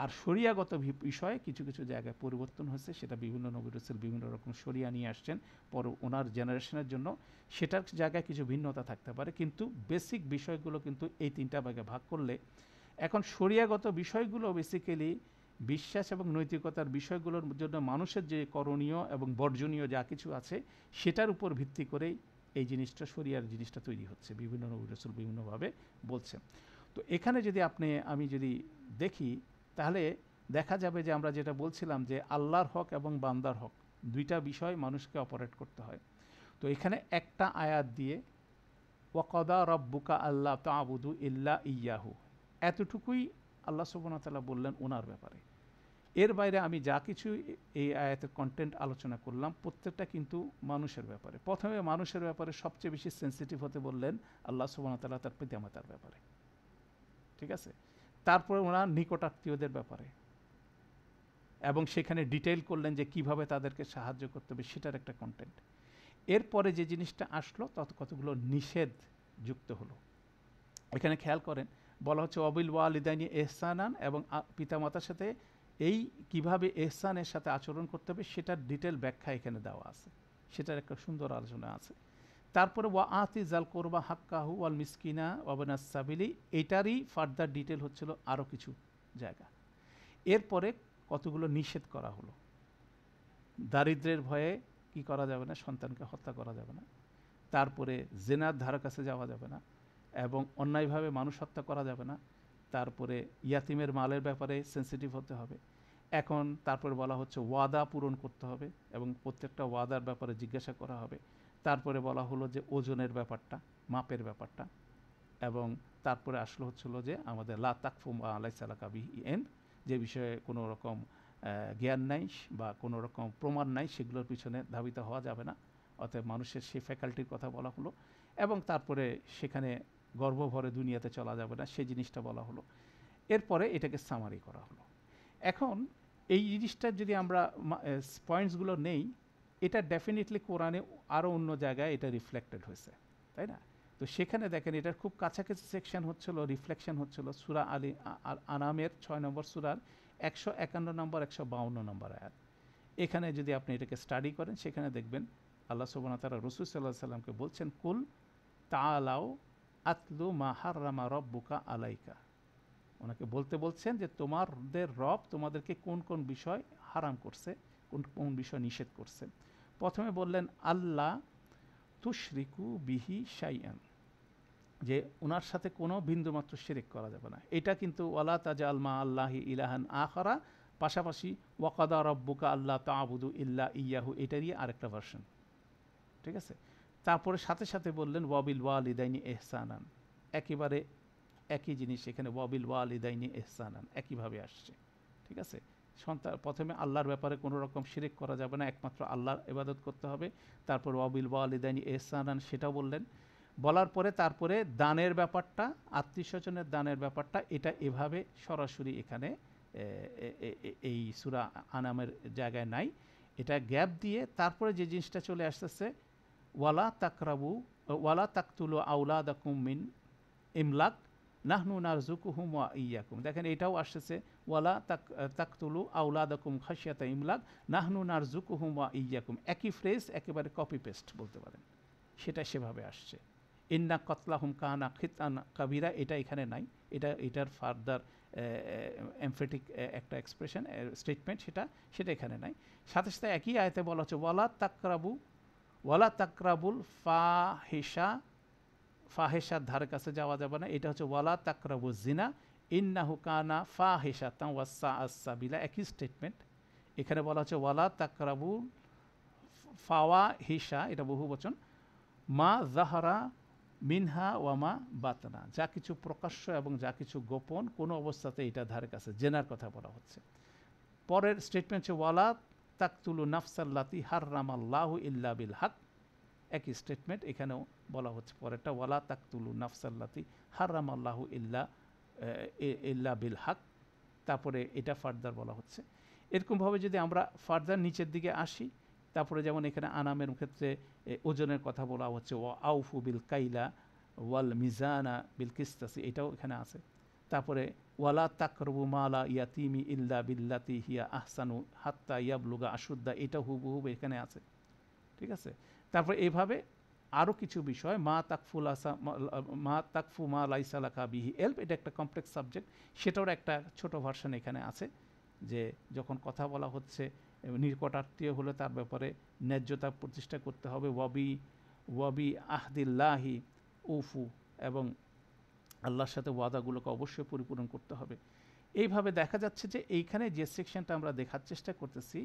আর শরিয়াগত বিষয়ে কিছু কিছু জায়গায় পরিবর্তন হয়েছে, সেটা বিভিন্ন নবী রাসূল বিভিন্ন রকম শরিয়া নিয়ে আসছেন পর ওনার জেনারেশনের জন্য, সেটার জায়গায় কিছু ভিন্নতা থাকতে পারে, কিন্তু বেসিক বিষয়গুলো কিন্তু এই তিনটা ভাগে ভাগ করলে এখন শরিয়াগত বিষয়গুলো বেসিক্যালি বিশ্বাস এবং নৈতিকতার বিষয়গুলোর জন্য মানুষের যে করণীয় এবং বর্জনীয় যা কিছু আছে সেটার উপর ভিত্তি করেই এই জিনিসটা, শরিয়ার জিনিসটা তৈরি হচ্ছে, বিভিন্ন নবী রাসূল বিভিন্নভাবে বলছেন। তো এখানে যদি আমি যদি দেখি, তাহলে দেখা যাবে যে আমরা যেটা বলছিলাম যে আল্লাহর হক এবং বান্দার হক দুইটা বিষয় মানুষকে অপারেট করতে হয়। তো এখানে একটা আয়াত দিয়ে ওয়াকাদা রব্বুকা আল্লাহ তা'বুদু ইল্লা ইয়াহু, এতটুকুই আল্লাহ সুবহানাহু ওয়া তাআলা বললেন ওনার ব্যাপারে। এর বাইরে আমি যা কিছু এই আয়াতের কন্টেন্ট আলোচনা করলাম প্রত্যেকটা কিন্তু মানুষের ব্যাপারে। প্রথমে মানুষের ব্যাপারে সবচেয়ে বেশি সেন্সিটিভ হতে বললেন আল্লাহ সুবহানাহু ওয়া তাআলা তার পিতামাতার ব্যাপারে, ঠিক আছে। তারপরে ওনার নিকটাত্মীয়দের ব্যাপারে, এবং সেখানে ডিটেইল করলেন যে কিভাবে তাদেরকে সাহায্য করতে হবে, সেটার একটা কন্টেন্ট। এরপরে যে জিনিসটা আসলো তত কতগুলো নিষেধ যুক্ত হলো। এখানে খেয়াল করেন, বলা হচ্ছে অবিল ওয়ালিদাইনি ইহসানান, এবং পিতামাতার সাথে এই কিভাবে ইহসানের সাথে আচরণ করতে হবে সেটার ডিটেল ব্যাখ্যা এখানে দেওয়া আছে, সেটার একটা সুন্দর আলোচনা আছে। তারপরে ওয়া আতি জাল কোরবা হাক্কাহু ওয়াল মিসকিনা ওয়াবনাস সাবিলি, এটারই ফার্দার ডিটেল হচ্ছিল আরও কিছু জায়গা। এরপরে কতগুলো নিষেধ করা হলো, দারিদ্র্যের ভয়ে কি করা যাবে না, সন্তানকে হত্যা করা যাবে না। তারপরে জেনার ধারা কাছে যাওয়া যাবে না, এবং অন্যায়ভাবে মানুষ হত্যা করা যাবে না। তারপরে ইয়াতিমের মালের ব্যাপারে সেন্সিটিভ হতে হবে। এখন তারপরে বলা হচ্ছে ওয়াদা পূরণ করতে হবে, এবং প্রত্যেকটা ওয়াদার ব্যাপারে জিজ্ঞাসা করা হবে। তারপরে বলা হলো যে ওজনের ব্যাপারটা, মাপের ব্যাপারটা, এবং তারপরে আসলো হচ্ছিল যে আমাদের লা তাকফু মা লাইসা লাকা বিহি ইলম, যে বিষয়ে কোনো রকম জ্ঞান নাই বা কোনো রকম প্রমাণ নাই, সেগুলোর পিছনে ধাবিত হওয়া যাবে না। অতএব মানুষের সেই ফ্যাকাল্টির কথা বলা হলো, এবং তারপরে সেখানে গর্ভভরে দুনিয়াতে চলা যাবে না, সেই জিনিসটা বলা হলো। এরপরে এটাকে সামারি করা হলো। এখন এই জিনিসটা যদি আমরা পয়েন্টসগুলো নেই, এটা ডেফিনেটলি কোরআনে আরও অন্য জায়গায় এটা রিফ্লেক্টেড হয়েছে, তাই না? তো সেখানে দেখেন এটার খুব কাছাকাছি সেকশন হচ্ছিল, রিফ্লেকশন হচ্ছিল সূরা আনামের 6 নম্বর সূরার 151 নম্বর 152 নম্বর আয়াত। এখানে যদি আপনি এটাকে স্টাডি করেন, সেখানে দেখবেন আল্লাহ সুবহানাহু ওয়া তাআলা রাসূল সাল্লাল্লাহু আলাইহি সাল্লামকে বলছেন, কুল তাআলাউ আতলু মা হাররামা রব্বুকা আলাইকা। ওনাকে বলতে বলছেন যে তোমাদের রব তোমাদেরকে কোন কোন বিষয় হারাম করছে, কোন কোন বিষয় নিষেধ করছে। প্রথমে বললেন আল্লাহ তুশরিকু বিহি শাইআন, যে ওনার সাথে কোনো বিন্দুমাত্র শিরক করা যাবে না। এটা কিন্তু ওয়ালা তাজাল মা আল্লাহি ইলাহান আখারা, পাশাপাশি ওয়াকাদা রব্বুকা আল্লাহ তা'বুদু ইল্লা ইয়াহু, এটারই আরেকটা ভার্সন, ঠিক আছে। তারপরে সাথে সাথে বললেন ওয়াবিল ওয়ালিদাইনি ইহসানান, একেবারে একই জিনিস এখানে ওয়াবিল ওয়ালিদাইনি ইহসানান একইভাবে আসছে, ঠিক আছে। সন্তান প্রথমে আল্লাহর ব্যাপারে কোনো রকম শিরক করা যাবে না, একমাত্র আল্লাহর ইবাদত করতে হবে। তারপর ওয়াবিল ওয়ালিদাইনি ইহসানান সেটাও বললেন। বলার পরে তারপরে দানের ব্যাপারটা, আত্মীয় স্বজনের দানের ব্যাপারটা, এটা এভাবে সরাসরি এখানে এই সূরা আনামের জায়গায় নাই। এটা গ্যাপ দিয়ে তারপরে যে জিনিসটা চলে আসতেছে, ওয়ালা তাকতুলু আওলাদাকুম মিন ইমলাক নাহনু নারযুকুহুম ওয়া ইয়্যাকুম। দেখেন এটাও আসতেছে ওয়ালা তাকতুলু আওলাদাকুম খাশিয়াতা ইমলাক নাহনু নারযুকুহুম ওয়া ইয়্যাকুম। একই ফ্রেজ, একেবারে কপি পেস্ট বলতে পারেন, সেটা সেভাবে আসছে। ইন্না কতলাহুম কানা খিতান কাবিরা, এটা এখানে নাই। এটার ফার্দার এমফেটিক একটা এক্সপ্রেশন স্টেটমেন্ট, সেটা এখানে নাই। সাথে সাথে একই আয়াতে বলা হচ্ছে ওয়ালা তাকরাবুল ফাহেশার ধারে কাছে যাওয়া যাবে না। এটা হচ্ছে ওয়ালা তাকরাবু জিনা ইন্নাহু কানা ফাহিশাতান ওয়া সাআ সাবিলা, একই স্টেটমেন্ট। এখানে বলা হচ্ছে ওয়ালা তাকরাবুল ফাওয়াহিশা, এটা বহু বচন, মা যাহারা মিনহা ওয়ামা বাতনা, যা কিছু প্রকাশ্য এবং যা কিছু গোপন, কোনো অবস্থাতে এটা ধারে কাছে জেনার কথা বলা হচ্ছে। পরের স্টেটমেন্ট হচ্ছে ওয়ালা তাকতুলু নাফসাল্লাতি হাররামাল্লাহু ইল্লা বিল হক, একই স্টেটমেন্ট এখানেও বলা হচ্ছে। পরেরটা ওয়ালা তাকতুলু নাফসাল্লাতি হাররামাল্লাহু ইল্লা বিল হক, তারপরে এটা ফার্দার বলা হচ্ছে। এরকমভাবে যদি আমরা ফার্দার নিচের দিকে আসি, তারপরে যেমন এখানে আনামের ক্ষেত্রে ওজনের কথা বলা হচ্ছে, ওয়া আউফু বিল কাইলা ওয়াল মিজানা বিল কিস্তাসি, এটাও এখানে আছে। তারপরে ওয়ালা তাকরবু মালা ইয়াতিমি ইল্লা বিল্লাতি হিয়া আহসানু হাত্তা ইয়াবলুগা আশুদ্দা, এটা হুবহু এখানে আছে, ঠিক আছে। তারপরে এইভাবে আরও কিছু বিষয়, মা তাকফু মা লাইসা লাকা বিহি এলব, এটা একটা কমপ্লেক্স সাবজেক্ট, সেটার একটা ছোট ভার্সন এখানে আছে। যে যখন কথা বলা হচ্ছে নিকটাত্মীয় হলে তার ব্যাপারে ন্যায্যতা প্রতিষ্ঠা করতে হবে, ওয়াবি আহদিল্লাহি উফু, এবং আল্লাহর সাথে ওয়াদাগুলোকে অবশ্যই পরিপূরণ করতে হবে। এইভাবে দেখা যাচ্ছে যে এইখানে যে সেকশনটা আমরা দেখার চেষ্টা করতেছি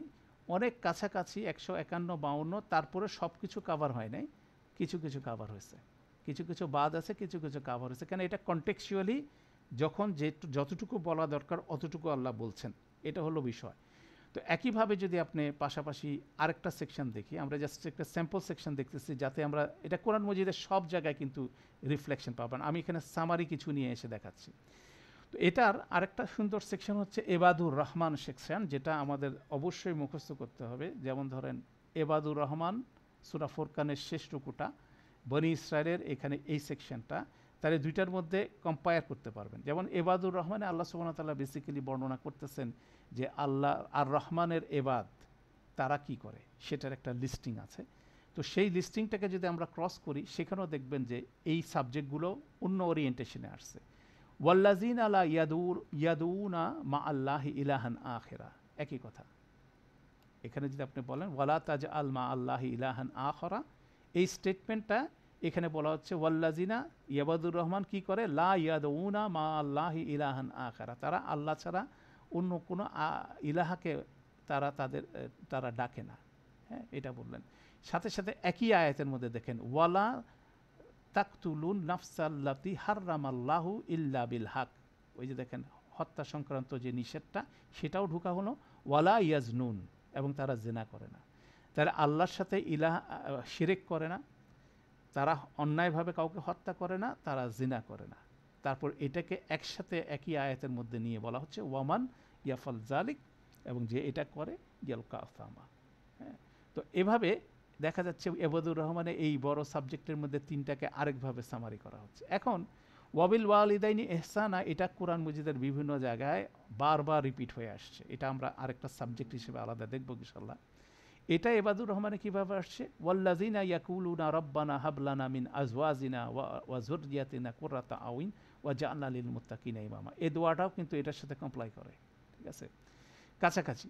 অনেক কাছাকাছি 151-52, তারপরে সব কিছু কাভার হয় নাই, কিছু কিছু কাভার হয়েছে, কিছু কিছু বাদ আছে, কিছু কিছু কাভার হয়েছে। কেন এটা কনটেক্সচুয়ালি যখন যতটুকু বলা দরকার অতটুকু আল্লাহ বলছেন, এটা হলো বিষয়। তো একইভাবে যদি আপনি পাশাপাশি আরেকটা সেকশন দেখি, আমরা জাস্ট একটা স্যাম্পল সেকশন দেখতেছি যাতে আমরা এটা কোরআন মজিদের সব জায়গায় কিন্তু রিফ্লেকশন পাবেন। আমি এখানে সামারি কিছু নিয়ে এসে দেখাচ্ছি। তো এটার আরেকটা সুন্দর সেকশন হচ্ছে এবাদুর রহমান সেকশন, যেটা আমাদের অবশ্যই মুখস্থ করতে হবে। যেমন ধরেন এবাদুর রহমান সূরা ফুরকানের শেষ রুকুটা, বনি ইসরায়েলের এখানে এই সেকশনটা, তাহলে দুইটার মধ্যে কম্পেয়ার করতে পারবেন। যেমন এবাদুর রহমানে আল্লাহ সুবহানাহু ওয়া তাআলা বেসিক্যালি বর্ণনা করতেছেন যে আল্লাহ আর রহমানের এবাদ তারা কি করে, সেটার একটা লিস্টিং আছে। তো সেই লিস্টিংটাকে যদি আমরা ক্রস করি, সেখানেও দেখবেন যে এই সাবজেক্টগুলো অন্য ওরিয়েন্টেশনে আসছে। ওয়াল্লাযিনা লা ইয়াদুনা মা আল্লাহি ইলাহান আখিরা, একই কথা। এখানে যদি আপনি বলেন ওয়ালা তাজআল মা আল্লাহি ইলাহান আখিরা, এই স্টেটমেন্টটা এখানে বলা হচ্ছে ওয়াল্লাযিনা, ইয়াবাদুর রহমান কি করে, লা ইয়াদুনা মা আল্লাহি ইলাহান আখিরা, তারা আল্লাহ ছাড়া অন্য কোনো ইলাহাকে তারা ডাকে না। হ্যাঁ, এটা বললেন। সাথে সাথে একই আয়াতের মধ্যে দেখেন ওয়ালা তাকতুলুন নাফসাল্লাতি হাররামাল্লাহু ইল্লা বিল হক, ওই যে দেখেন হত্যা সংক্রান্ত যে নিষেধটা সেটাও ঢোকা হলো, ওয়ালা ইয়াজনুন, এবং তারা জিনা করে না। তারা আল্লাহর সাথে শিরক করে না, তারা অন্যায়ভাবে কাউকে হত্যা করে না, তারা জিনা করে না। তারপর এটাকে একসাথে একই আয়াতের মধ্যে নিয়ে বলা হচ্ছে ওয়ামান ইয়াফাল জালিক, এবং যে এটা করে ইয়ালকা আসামা। হ্যাঁ, তো এভাবে দেখা যাচ্ছে এবাদুর রহমানের এই বড় সাবজেক্টের মধ্যে তিনটাকে আরেকভাবে সামারি করা হচ্ছে। এখন ওয়াবিল ওয়ালিদাইনি ইহসানা, এটা কোরআন মজিদের বিভিন্ন জায়গায় বারবার রিপিট হয়ে আসছে। এটা আমরা আরেকটা সাবজেক্ট হিসেবে আলাদা দেখব ইনশাআল্লাহ। এটা এবাদুর রহমানে কীভাবে আসছে, ওয়াল্লাযিনা ইয়াকুলুনা রব্বানা হাবলানা মিন আজওয়াজিনা ওয়া যুররিয়াতিনা কুররাতা আউইন ওয়াজআলনা লিল মুত্তাকিনা ইমামা, এই দোয়াটাও কিন্তু এটার সাথে কমপ্লাই করে, ঠিক আছে, কাছাকাছি।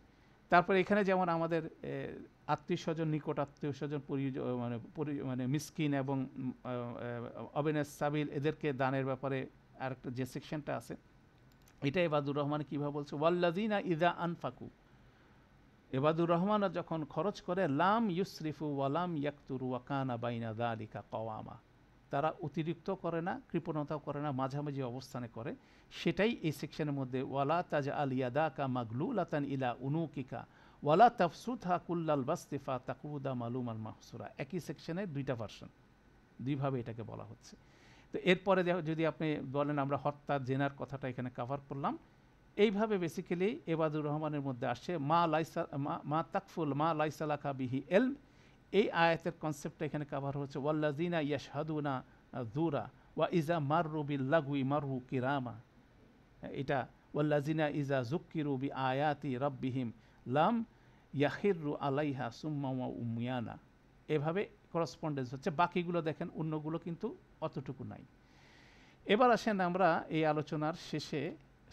তারপরে এখানে যেমন আমাদের আত্মীয় স্বজন, নিকট আত্মীয় স্বজন, মানে মিসকিন এবং অবেনেস সাবিল, এদেরকে দানের ব্যাপারে আরেকটা যে সেকশনটা আছে, এটা এবাদুর রহমান কীভাবে বলছে, ওয়াল্লাযিনা ইযা আনফাকু, এবাদুর রহমান যখন খরচ করে, লাম ইউসরিফু ওয়ালাম ইয়াকতুরু ওয়া কানা বাইনা যালিকা কওয়ামা, তারা অতিরিক্ত করে না, কৃপণতাও করে না, মাঝামাঝি অবস্থানে করে। সেটাই এই সেকশনের মধ্যে ওয়ালা তাজআল ইয়াদাকা মাগলুলাতান ইলা উনুকিকা ওয়ালা তাফসুতহা কুল্লাল বাসতি ফাতাকুদা মালুমান মাহসুরা, একই সেকশনের দুইটা ভার্সন, দুইভাবে এটাকে বলা হচ্ছে। তো এরপরে যদি আপনি বলেন আমরা হত্যা জেনার কথাটা এখানে কভার করলাম, এইভাবে বেসিক্যালি এবাদুর রহমানের মধ্যে আসছে মা তাকফুল মা লাইসালাকা বিহি এলম। এই আয়াতের কনসেপ্টটা এখানে কাভার হচ্ছে ওয়াল্লাযিনা ইয়াশহাদুনা যুরা ওয়া ইজা মাররু বিল লাগউই মাররু কিরামা। এটা ওয়াল্লাযিনা ইজা যুক্কিরু বিআয়াতি রাব্বিহিম লাম ইয়াখিরু আলাইহা সুম্মা ওয়া উমিয়ানা। এভাবে করসপন্ডেন্স হচ্ছে। বাকিগুলো দেখেন অন্যগুলো কিন্তু অতটুকু নাই। এবার আসেন আমরা এই আলোচনার শেষে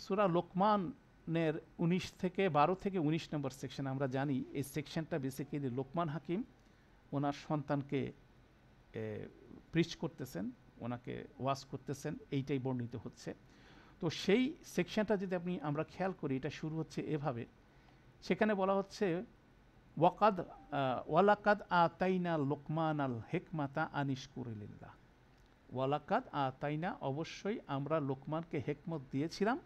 সূরা লোকমানের 12 থেকে 19 নম্বর সেকশন। আমরা জানি এই সেকশনটা বেসিক্যালি লোকমান হাকিম ওনার সন্তানকে প্রিচ করতেছেন, ওনাকে ওয়াজ করতেছেন, এইটাই বর্ণিত হচ্ছে। তো সেই সেকশনটা যদি আমরা খেয়াল করি, এটা শুরু হচ্ছে এভাবে। সেখানে বলা হচ্ছে ওয়ালাকাদ আতাইনা লোকমান আল হেকমাতা আনিশকুরিল্লাহ। ওয়ালাকাদ আতাইনা, অবশ্যই আমরা লোকমানকে হেকমত দিয়েছিলাম,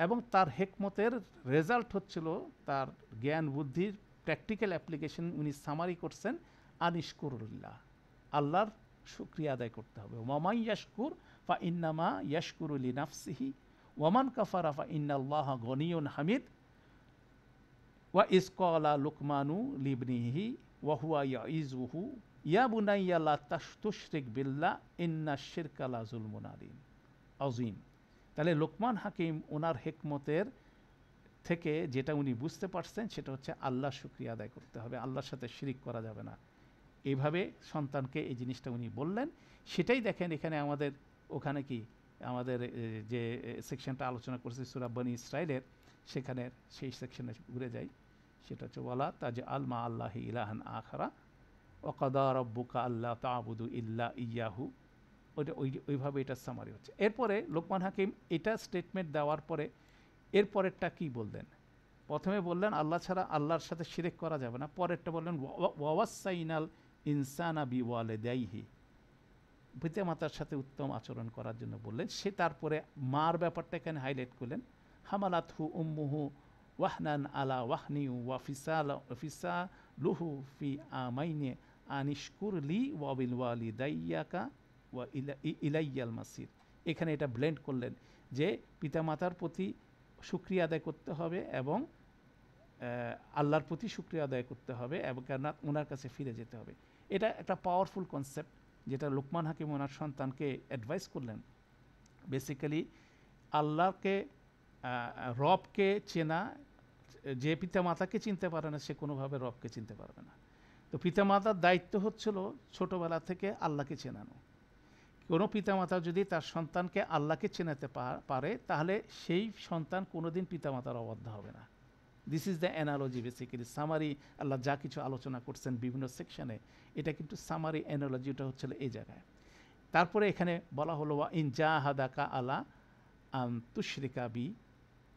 এবং তার হেকমতের রেজাল্ট হচ্ছিল তার জ্ঞান বুদ্ধির প্র্যাকটিক্যাল অ্যাপ্লিকেশন। উনি সামারি করছেন আনিশকুরুল্লাহ, আল্লাহর শুকরিয়া আদায় করতে হবে। ওয়ামান ইয়াশকুর ফা ইন্নামা ইয়াশকুরু লিনাফসিহি ওয়ামান কাফারা ফা ইন্নাল্লাহা গনিয়ুন হামিদ। ওয়া ইজ ক্বালা লুকমানু লিবনিহি ওয়া হুয়া ইয়াইজুহু ইয়া বুনাইয়া লা তুশরিক বিল্লাহ ইন্নাশ শিরকা লা যুলমুন আযীম। তাহলে লোকমান হাকিম ওনার হেকমতের থেকে যেটা উনি বুঝতে পারছেন সেটা হচ্ছে আল্লাহর শুকরিয়া আদায় করতে হবে, আল্লাহর সাথে শিরিক করা যাবে না। এইভাবে সন্তানকে এই জিনিসটা উনি বললেন। সেটাই দেখেন এখানে আমাদের ওখানে কি আমাদের যে সেকশনটা আলোচনা করছি সূরা বনী ইসরাইলের, সেখানের সেই সেকশনে ঘুরে যাই। সেটা হচ্ছে ওয়ালা তাজআল মা আল্লাহি ইলাহান আখারা ওয়া কাদা রাব্বুকা আল্লা তা'বুদু ইল্লা ইয়াহু। ওইভাবে এটা সামারি হচ্ছে। এরপরে লোকমান হাকিম এটা স্টেটমেন্ট দেওয়ার পরে এরপরেরটা কি বললেন? প্রথমে বললেন আল্লাহ ছাড়া আল্লাহর সাথে শিরক করা যাবে না। পরেরটা বললেন ওয়াসাইনাল ইনসানা বিওয়ালিদাইহি, পিতা মাতার সাথে উত্তম আচরণ করার জন্য বললেন। সে তারপরে মার ব্যাপারটা এখানে হাইলাইট করলেন। হামালাতহু উম্মুহু ওয়াহনান আলা ওয়াহনি ওয়া ফিসালুহু ফি আমাইনি আনিশকুর লি ওয়া বিল ওয়ালিদাইয়াকা ওয়া ইলাইয়াল মাসির। এখানে এটা ব্লেন্ড করলেন যে পিতামাতার প্রতি শুকরিয়া আদায় করতে হবে এবং আল্লাহর প্রতি শুকরিয়া আদায় করতে হবে এবং কেননা ওনার কাছে ফিরে যেতে হবে। এটা একটা পাওয়ারফুল কনসেপ্ট যেটা লোকমান হাকিম ওনার সন্তানকে অ্যাডভাইস করলেন। বেসিক্যালি আল্লাহকে রবকে চেনা, যে পিতামাতাকে চিনতে পারে না সে কোনোভাবে রবকে চিনতে পারবে না। তো পিতামাতার দায়িত্ব হচ্ছিল ছোটোবেলা থেকে আল্লাহকে চেনানো। কোনো পিতামাতা যদি তার সন্তানকে আল্লাহকে চেনাতে পারে তাহলে সেই সন্তান কোনোদিন পিতামাতার অবাধ্য হবে না। This is the analogy basically summary. Allah যা কিছু আলোচনা করছেন বিভিন্ন সেকশনে, এটা কিন্তু সামারি অ্যানালজিটা হচ্ছিল এই জায়গায়। তারপরে এখানে বলা হলো ওয়া ইন জাহাদাকা আলা আন তুশরিকা বি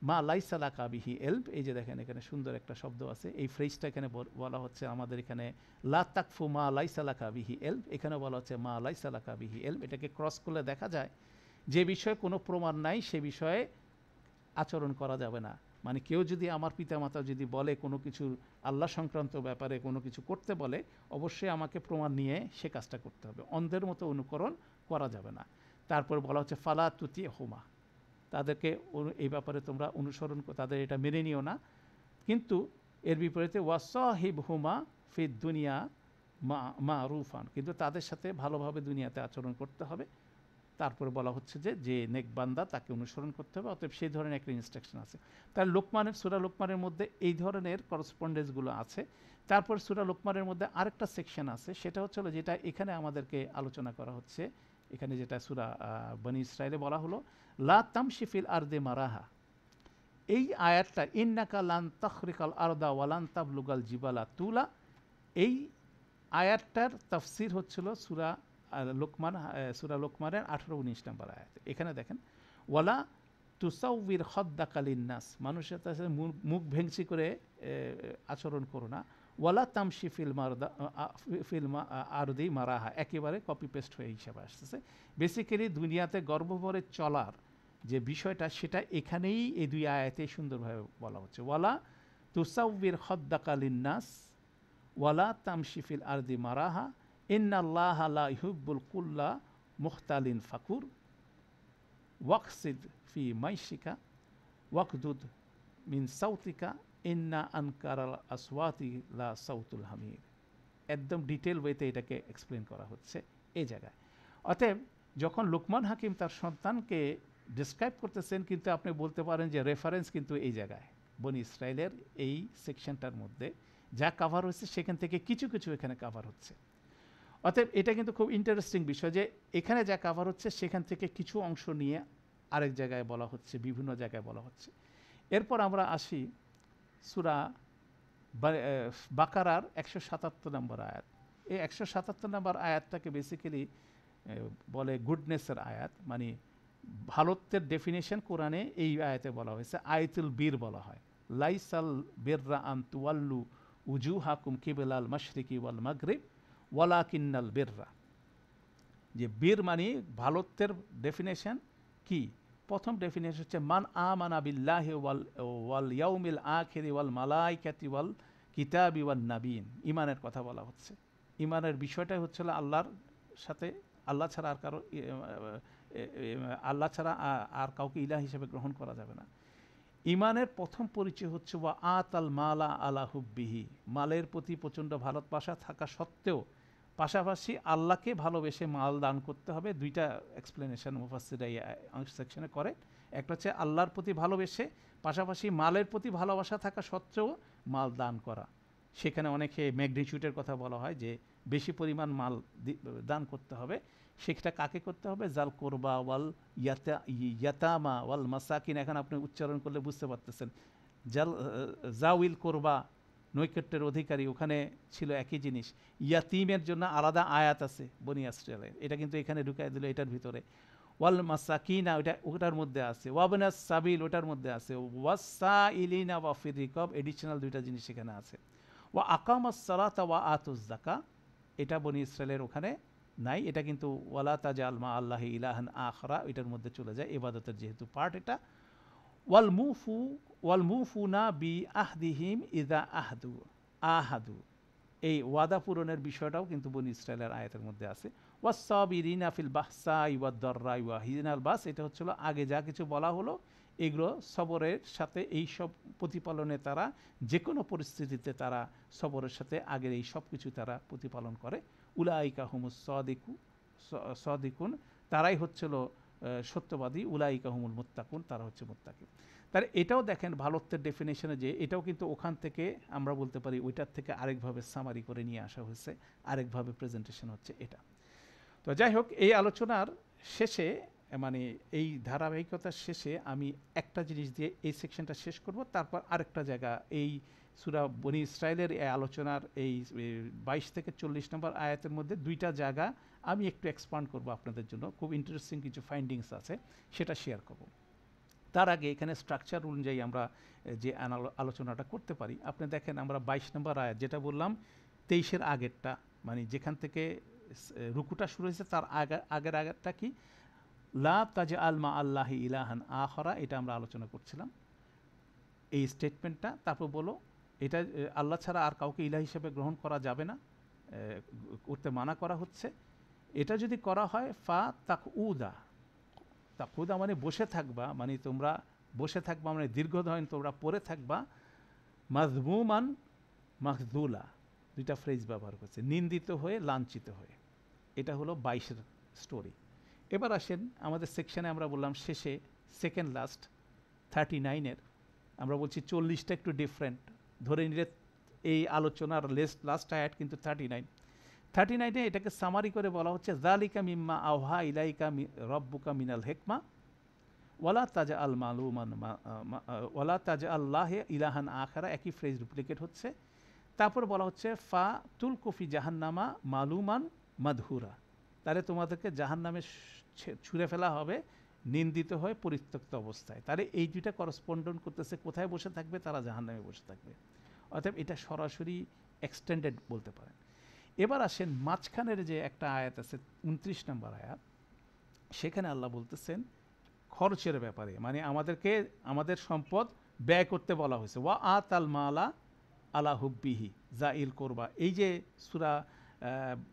মা লাইসা লাকা বিহি ইলম। এই যে দেখেন এখানে সুন্দর একটা শব্দ আছে, এই ফ্রেজটা এখানে বলা হচ্ছে আমাদের এখানে লা তাকফু মা লাইসা লাকা বিহি ইলম, এখানে বলা হচ্ছে মা লাইসা লাকা বিহি ইলম। এটাকে ক্রস করলে দেখা যায় যে বিষয়ে কোনো প্রমাণ নাই সে বিষয়ে আচরণ করা যাবে না। মানে কেউ যদি আমার পিতামাতা যদি বলে কোনো কিছু আল্লাহ সংক্রান্ত ব্যাপারে কোনো কিছু করতে বলে, অবশ্যই আমাকে প্রমাণ নিয়ে সে কাজটা করতে হবে, অন্ধের মতো অনুকরণ করা যাবে না। তারপর বলা হচ্ছে ফালা তুতি হুমা, তাদেরকে এই ব্যাপারে তোমরা অনুসরণ, তাদের এটা মেনে নিও না। কিন্তু এর বিপরীতে ওয়াসাহিব হুমা ফি দুনিয়া মারুফান, কিন্তু তাদের সাথে ভালোভাবে দুনিয়াতে আচরণ করতে হবে। তারপরে বলা হচ্ছে যে নেকবান্দা তাকে অনুসরণ করতে হবে, অতএব সেই ধরনের একটা ইনস্ট্রাকশন আছে। তার লোকমানের সূরা লোকমানের মধ্যে এই ধরনের করসপন্ডেন্সগুলো আছে। তারপর সূরা লোকমানের মধ্যে আরেকটা সেকশন আছে, সেটা হচ্ছে যেটা এখানে আমাদেরকে আলোচনা করা হচ্ছে। এখানে যেটা সূরা বনী ইসরাইলে বলা হলো লা তামশি ফিল আরদি মারাহা, এই আয়াতটা ইন্নাকা লান তাখরিকাল আরদা ওয়ালান তাবলুগাল জিবালা তুলা, এই আয়াতটার তাফসির হচ্ছিল সূরা লোকমানের 18-19 নম্বর আয়াত। এখানে দেখেন ওয়ালা তুসাউবির খদ্দাকালিন নাস, মানুষের কাছে মুখ ভেঙচি করে আচরণ করো না। ওয়ালা তামশি ফিল্মা আরদি মারাহা, একেবারে কপি পেস্ট হয়ে হিসাবে আসতেছে। বেসিক্যালি দুনিয়াতে গর্বভরে চলার যে বিষয়টা সেটা এখানেই এই দুই আয়াতে সুন্দরভাবে বলা হচ্ছে। ওয়ালা তুসাউবির খদ্দাকালিন নাস ওয়ালা তামশি ফিল আরদি মারাহা ইন্নাল্লাহা লা ইউহিব্বুল কুল্লা মুখতালিন ফাকুর ওয়াকসিদ ফি মাইশিকা ওয়াকদুদ মিন সাউতিকা ইন্না আনকারাল আসওয়াতি লা সাউতুল হামির। একদম ডিটেল ওয়েতে এটাকে এক্সপ্লেন করা হচ্ছে এই জায়গায়। অতএব যখন লুকমান হাকিম তার সন্তানকে ডিসক্রাইব করতেছেন, কিন্তু আপনি বলতে পারেন যে রেফারেন্স কিন্তু এই জায়গায় বনি ইসরায়েলের এই সেকশনটার মধ্যে যা কাভার হচ্ছে সেখান থেকে কিছু কিছু এখানে কাভার হচ্ছে। অতএব এটা কিন্তু খুব ইন্টারেস্টিং বিষয় যে এখানে যা কাভার হচ্ছে সেখান থেকে কিছু অংশ নিয়ে আরেক জায়গায় বলা হচ্ছে, বিভিন্ন জায়গায় বলা হচ্ছে। এরপর আমরা আসি সূরা বাকারার 177 নম্বর আয়াত। এই 177 নম্বর আয়াতটাকে বেসিক্যালি বলে গুডনেসের আয়াত, মানে ভালোত্বের ডেফিনেশন কোরআনে এই আয়াতে বলা হয়েছে। আয়াতুল বীর বলা হয়, লাইসাল বিররা আন তুওয়াল্লু উজুহাকুম কিবলাল মাশরিকি ওয়াল মাগরিব ওয়ালাকিন্নাল বিররা। যে বীর মানে ভালোত্বের ডেফিনেশন কি? প্রথম ডেফিনেশন হচ্ছে মান আমানা বিল্লাহি ওয়াল ইয়াউমিল আখিরি ওয়াল মালাইকাতি ওয়াল কিতাবি ওয়ান নাবিয়িন। ঈমানের কথা বলা হচ্ছে। ঈমানের বিষয়টাই হচ্ছে আল্লাহর সাথে, আল্লাহ ছাড়া আর কারো আল্লাহ ছাড়া আর কাউকে ইলাহ হিসেবে গ্রহণ করা যাবে না। ঈমানের প্রথম পরিচয় হচ্ছে ওয়া আতাল মালা আলা হুব্বিহি, মালের প্রতি প্রচণ্ড ভালোবাসা থাকা সত্ত্বেও পাশাপাশি আল্লাহকে ভালোবেসে মাল দান করতে হবে। দুইটা এক্সপ্লেনেশন মুফাসসিররা এই সেকশনে করে। একটা হচ্ছে আল্লাহর প্রতি ভালোবেসে পাশাপাশি মালের প্রতি ভালোবাসা থাকা সত্ত্বেও মাল দান করা। সেখানে অনেকে ম্যাগনিটিউডের কথা বলা হয় যে বেশি পরিমাণ মাল দান করতে হবে। সেটা কাকে করতে হবে? জাল কোরবা ওয়াল ইয়াতামা ওয়াল মাসাকিন। এখন আপনি উচ্চারণ করলে বুঝতে পারতেছেন। জাউইল কোরবা, নৈকট্যের অধিকারী, ওখানে ছিল একই জিনিস। ইয়াতিমের জন্য আলাদা আয়াত আছে বনি ইসরায়েলের, এটা কিন্তু এখানে ঢুকাই দিল এটার ভিতরে। ওয়াল মাসাকিনা ওটার মধ্যে আছে, ওয়াবনাস সাবিল ওটার মধ্যে আছে, ওয়াসাইলিনা ওয়া ফির রিকাব এডিশনাল দুইটা জিনিস এখানে আছে। ওয়া আকামাস সালাতা ওয়া আতুজ যাকা, এটা বনি ইসরায়েলের ওখানে নাই। এটা কিন্তু ওয়ালা তাজাল মা আল্লাহি ইলাহান আখরা, এটার মধ্যে চলে যায়, ইবাদতের যেহেতু পার্ট এটা। ওয়াল মুফুনা বি আহদিহিম ইদা আহাদু, এই ওয়াদা পূরণের বিষয়টাও কিন্তু বনি ইসরায়েলের আয়াতের মধ্যে আছে। ওয়াসসাবিরিনা ফিল বাহসাই ওয়াদ-দাররাই ওয়া হিনাল বাস, এটা হচ্ছিল আগে যা কিছু বলা হলো এগুলো সবরের সাথে এই সব প্রতিপালনে তারা যে কোনো পরিস্থিতিতে তারা সবরের সাথে আগের এই সব কিছু তারা প্রতিপালন করে। উলাইকা হুমুস সাদিকুন, তারাই হচ্ছিল সত্যবাদী। উলাইকা হুমুল মুত্তাকুন, তারা হচ্ছে মুত্তাকি। তার এটাও দেখেন ভালোত্বের ডেফিনেশনে যে এটাও কিন্তু ওখান থেকে আমরা বলতে পারি ওইটার থেকে আরেকভাবে সামারি করে নিয়ে আসা হয়েছে, আরেকভাবে প্রেজেন্টেশন হচ্ছে এটা। তো যাই হোক, এই আলোচনার শেষে মানে এই ধারাবাহিকতার শেষে আমি একটা জিনিস দিয়ে এই সেকশনটা শেষ করব, তারপর আরেকটা জায়গা এই সূরা বনি ইসরায়েলের এই আলোচনার এই 22 থেকে 40 নম্বর আয়াতের মধ্যে দুইটা জায়গা আমি একটু এক্সপান্ড করব আপনাদের জন্য। খুব ইন্টারেস্টিং কিছু ফাইন্ডিংস আছে, সেটা শেয়ার করব। তার আগে এখানে স্ট্রাকচার অনুযায়ী আমরা যে আলোচনাটা করতে পারি, আপনি দেখেন আমরা 22 নম্বর আয়াত যেটা বললাম 23-এর আগেরটা, মানে যেখান থেকে রুকুটা শুরু হয়েছে তার আগের আগেরটা কি? লা তাজআল মা আল্লাহি ইলাহান আখরা, এটা আমরা আলোচনা করছিলাম এই স্টেটমেন্টটা। তারপর বলো এটা আল্লাহ ছাড়া আর কাউকে ইলাহ হিসেবে গ্রহণ করা যাবে না, করতে মানা করা হচ্ছে। এটা যদি করা হয় ফা তাকউদা, তাকউদা মানে বসে থাকবা, মানে তোমরা বসে থাকবা, মানে দীর্ঘদিন তোমরা পড়ে থাকবা। মাজমুমান মাখজুলা, দুইটা ফ্রেজ ব্যবহার করছে, নিন্দিত হয়ে লাঞ্ছিত হয়ে। এটা হলো 22-এর স্টোরি। এবার আসেন আমাদের সেকশনে, আমরা বললাম শেষে সেকেন্ড লাস্ট 39-এর, আমরা বলছি 40টা একটু ডিফারেন্ট ধরে নিলে এই আলোচনার লাস্ট আয়াত কিন্তু 39-এ এটাকে সামারি করে বলা হচ্ছে যালিকা মিম্মা আওহা ইলাইকা রব্বুকা মিনাল হিকমা ওয়ালা তাজআল মালুমান ওয়ালা তাজআল্লাহি ইলাহান আখারা, একই ফ্রেজ ডুপ্লিকেট হচ্ছে। তারপর বলা হচ্ছে ফা তুলকুফি জাহান্নামা মালুমান মাদহুরা, তাহলে তোমাদেরকে জাহান্নামে ছুঁড়ে ফেলা হবে নিন্দিত হয়ে পরিত্যক্ত অবস্থায়। তাহলে এই দুইটা করসপন্ডেন্ট করতেছে, কোথায় বসে থাকবে? তারা জাহান্নামে বসে থাকবে। অতএব এটা সরাসরি এক্সটেন্ডেড বলতে পারেন। এবার আসেন মাঝখানের যে একটা আয়াত আছে 29 নম্বর আয়াত, সেখানে আল্লাহ বলতেছেন খরচের ব্যাপারে, মানে আমাদেরকে আমাদের সম্পদ ব্যয় করতে বলা হয়েছে। ওয়া আতাল মালা আলা হুব্বিহি জাইল করবা, এই যে সূরা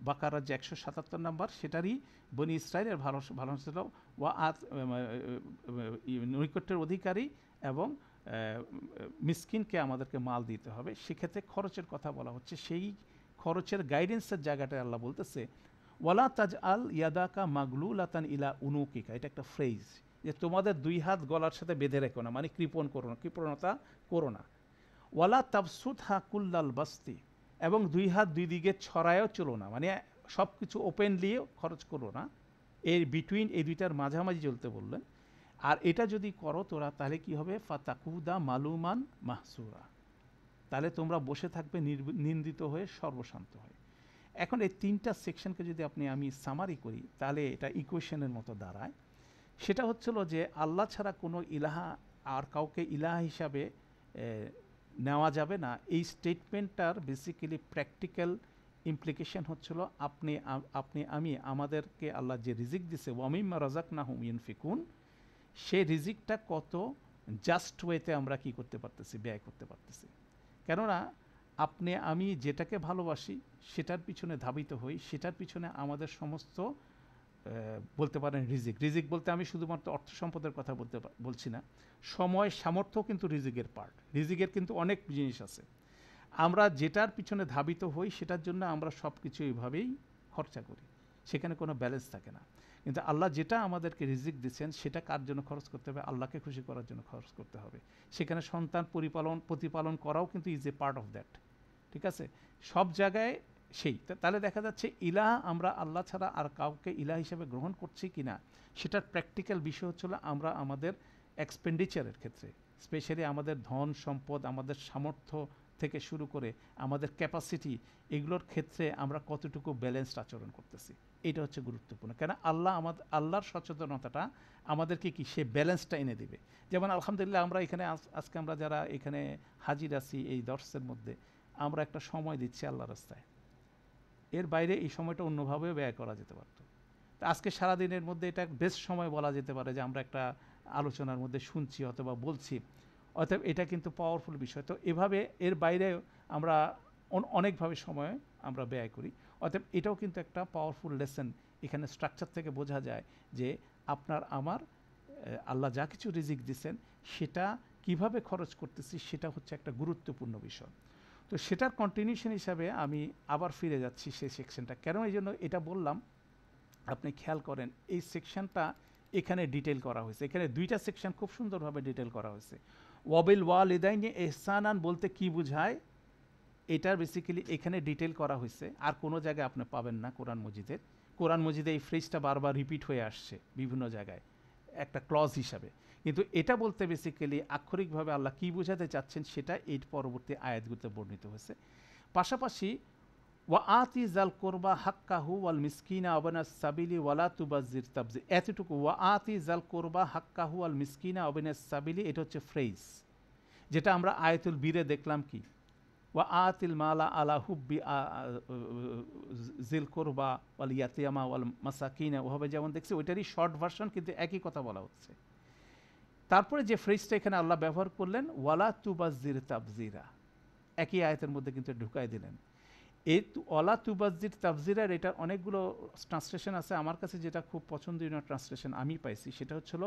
বাকারার যে 177 নম্বর, সেটারই বনি ইসরায়েলের ভালো ছিল ওয়া আত নৈকট্যের অধিকারী এবং মিসকিনকে আমাদেরকে মাল দিতে হবে। সেক্ষেত্রে খরচের কথা বলা হচ্ছে, সেই খরচের গাইডেন্সের জায়গাটায় আল্লাহ বলতেছে ওয়ালা তাজ আল ইয়াদাকা মাগলুলাতান ইলা উনুকিকা, এটা একটা ফ্রেজ, যে তোমাদের দুই হাত গলার সাথে বেঁধে রেখো না, মানে কৃপণতা করো না। ওয়ালা তাবসুত হা কুল্লাল বাস্তি, এবং দুই হাত দুই দিকে ছড়ায়ও চলো না, মানে সব কিছু ওপেনলি খরচ করো না, এর বিটুইন এই দুইটার মাঝামাঝি চলতে বললেন। আর এটা যদি করো তোরা, তাহলে কি হবে, ফাতাকুদা মালুমান মাহসুরা, তাহলে তোমরা বসে থাকবে নিন্দিত হয়ে, সর্বশান্ত হয়ে। এখন এই তিনটা সেকশনকে যদি আমি সামারি করি, তাহলে এটা ইকুয়েশনের মতো দাঁড়ায়। সেটা হচ্ছিল যে আল্লাহ ছাড়া কোনো ইলাহা, আর কাউকে ইলাহা হিসাবে নেওয়া যাবে না, এই স্টেটমেন্টটার বেসিক্যালি প্র্যাকটিক্যাল ইমপ্লিকেশন হচ্ছিল আমি আমাদেরকে আল্লাহ যে রিজিক দিছে, ওয়ামিম্মা রাযাকনাহুম ইউনফিকুন, সেই রিজিকটা কত জাস্ট ওয়েতে আমরা কি করতে পারতেছি, ব্যয় করতে পারতেছি। কেননা আমি যেটাকে ভালোবাসি সেটার পিছনে ধাবিত হই, সেটার পিছনে আমাদের সমস্ত বলতে পারেন রিজিক বলতে আমি শুধুমাত্র অর্থ সম্পদের কথা বলছি না, সময় সামর্থ্য কিন্তু রিজিকের পার্ট। রিজিকের কিন্তু অনেক জিনিস আছে, আমরা যেটার পিছনে ধাবিত হই সেটার জন্য আমরা সব কিছু এইভাবেই খরচা করি, সেখানে কোনো ব্যালেন্স থাকে না। কিন্তু আল্লাহ যেটা আমাদেরকে রিজিক দিচ্ছেন সেটা কার জন্য খরচ করতে হবে, আল্লাহকে খুশি করার জন্য খরচ করতে হবে। সেখানে সন্তান প্রতিপালন করাও কিন্তু is a part of that, ঠিক আছে, সব জায়গায় সেই। তাহলে দেখা যাচ্ছে ইলাহ, আমরা আল্লাহ ছাড়া আর কাউকে ইলাহ হিসেবে গ্রহণ করছি কি না, সেটার প্র্যাকটিক্যাল বিষয় হচ্ছিল আমরা আমাদের এক্সপেন্ডিচারের ক্ষেত্রে, স্পেশালি আমাদের ধন সম্পদ, আমাদের সামর্থ্য থেকে শুরু করে আমাদের ক্যাপাসিটি, এগুলোর ক্ষেত্রে আমরা কতটুকু ব্যালেন্সড আচরণ করতেছি, এটা হচ্ছে গুরুত্বপূর্ণ। কেন আল্লাহর সচেতনতাটা আমাদেরকে কি সে ব্যালেন্সটা এনে দেবে। যেমন আলহামদুলিল্লাহ আমরা এখানে আজকে আমরা যারা এখানে হাজির আছি এই দর্শের মধ্যে, আমরা একটা সময় দিচ্ছি আল্লাহ রাস্তায়, এর বাইরে এই সময়টা অন্যভাবেও ব্যয় করা যেতে পারত। তো আজকে সারাদিনের মধ্যে এটা বেস্ট সময় বলা যেতে পারে যে আমরা একটা আলোচনার মধ্যে শুনছি অথবা বলছি, অতএব এটা কিন্তু পাওয়ারফুল বিষয়। তো এভাবে এর বাইরে আমরা অনেকভাবে সময় আমরা ব্যয় করি, অতএব এটাও কিন্তু একটা পাওয়ারফুল লেসন। এখানে স্ট্রাকচার থেকে বোঝা যায় যে আপনার আমার আল্লাহ যা কিছু রিজিক দিচ্ছেন সেটা কিভাবে খরচ করতেছি, সেটা হচ্ছে একটা গুরুত্বপূর্ণ বিষয়। তো সেটার কন্টিনিউশন হিসাবে আমি আবার ফিরে যাচ্ছি সেই সেকশনটা। কেন এই জন্য এটা বললাম, আপনি খেয়াল করেন এই সেকশনটা এখানে ডিটেল করা হয়েছে, এখানে দুইটা সেকশন খুব সুন্দরভাবে ডিটেল করা হয়েছে। ওয়াবিল ওয়ালিদাইনি ইহসানান বলতে কি বোঝায়, এটার বেসিক্যালি এখানে ডিটেল করা হয়েছে, আর কোনো জায়গায় আপনি পাবেন না কোরআন মজিদে এই ফ্রেজটা বারবার রিপিট হয়ে আসছে বিভিন্ন জায়গায় একটা ক্লজ হিসাবে। কিন্তু এটা বলতে বেসিক্যালি আক্ষরিকভাবে আল্লাহ কী বোঝাতে চাচ্ছেন সেটা এই পরবর্তী আয়াতগুলোতে বর্ণিত হয়েছে। পাশাপাশি ওয়া আতি জাল কোরবা হাক্কাহু ওয়াল মিসকিনা ওয়াবনাস সাবিলি ওয়ালা তুবাজ্জির তাবজির, এতটুকু ওয়া আতি জাল কোরবা হাক্কাহু ওয়াল মিসকিনা ওয়াবনাস সাবিলি, এটা হচ্ছে ফ্রেজ যেটা আমরা আয়াতুল বীরে দেখলাম কি ওয়া আতিল মালা আলা হুব্বি জিল কোরবা ওয়াল ইয়াতিয়ামা ওয়াল মাসাকিনা, ওভাবে যেমন দেখছি ওইটারই শর্ট ভার্সন, কিন্তু একই কথা বলা হচ্ছে। তারপরে যে ফ্রেজটা এখানে আল্লাহ ব্যবহার করলেন ওয়ালা তুবাজ্জির তাবজিরা, একই আয়াতের মধ্যে কিন্তু ঢুকাই দিলেন। এই ওয়ালা তুবাজ্জির তাবজিরার এটার অনেকগুলো ট্রান্সলেশন আছে, আমার কাছে যেটা খুব পছন্দনীয় ট্রান্সলেশন আমি পাইছি সেটা হচ্ছিল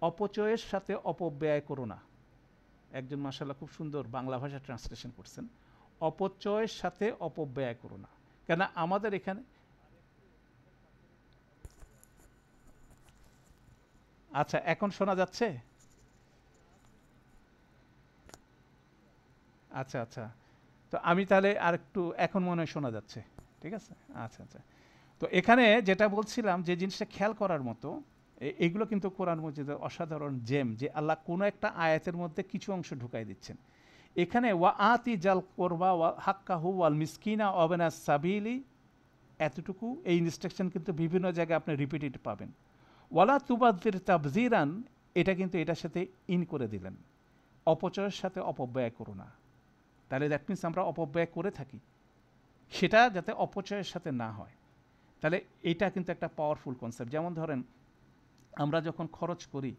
অপচয়ের সাথে অপব্যয় করো না। একজন মাশাআল্লাহ খুব সুন্দর বাংলা ভাষা ট্রান্সলেশন করছেন, অপচয়ের সাথে অপব্যয় করো না। কেন আমাদের এখানে আচ্ছা এখন শোনা যাচ্ছে? আচ্ছা আচ্ছা, তো আমি তাহলে আর একটু, এখন মনে হয় শোনা যাচ্ছে, ঠিক আছে। আচ্ছা আচ্ছা, তো এখানে যেটা বলছিলাম যে জিনিসটা খেয়াল করার মতো, এগুলো কিন্তু কোরআন মজিদের অসাধারণ জেম, যে আল্লাহ কোনো একটা আয়াতের মধ্যে কিছু অংশ ঢুকাই দিচ্ছেন। এখানে ওয়া আতি জাল কোরবা ওয়া হাক্কাহু ওয়াল মিসকিনা ওয়াবনা সাবিলি, এতটুকু এই ইনস্ট্রাকশন কিন্তু বিভিন্ন জায়গায় আপনি রিপিটেড পাবেন। ওয়ালা তুবাদ্দির তাবজিরান, এটা কিন্তু এটার সাথে ইন করে দিলেন, অপচয়ের সাথে অপব্যয় করো না। তাহলে দ্যাট মিনস আমরা অপব্যয় করে থাকি, সেটা যাতে অপচয়ের সাথে না হয়। তাহলে এটা কিন্তু একটা পাওয়ারফুল কনসেপ্ট। যেমন ধরেন আমরা যখন খরচ করি,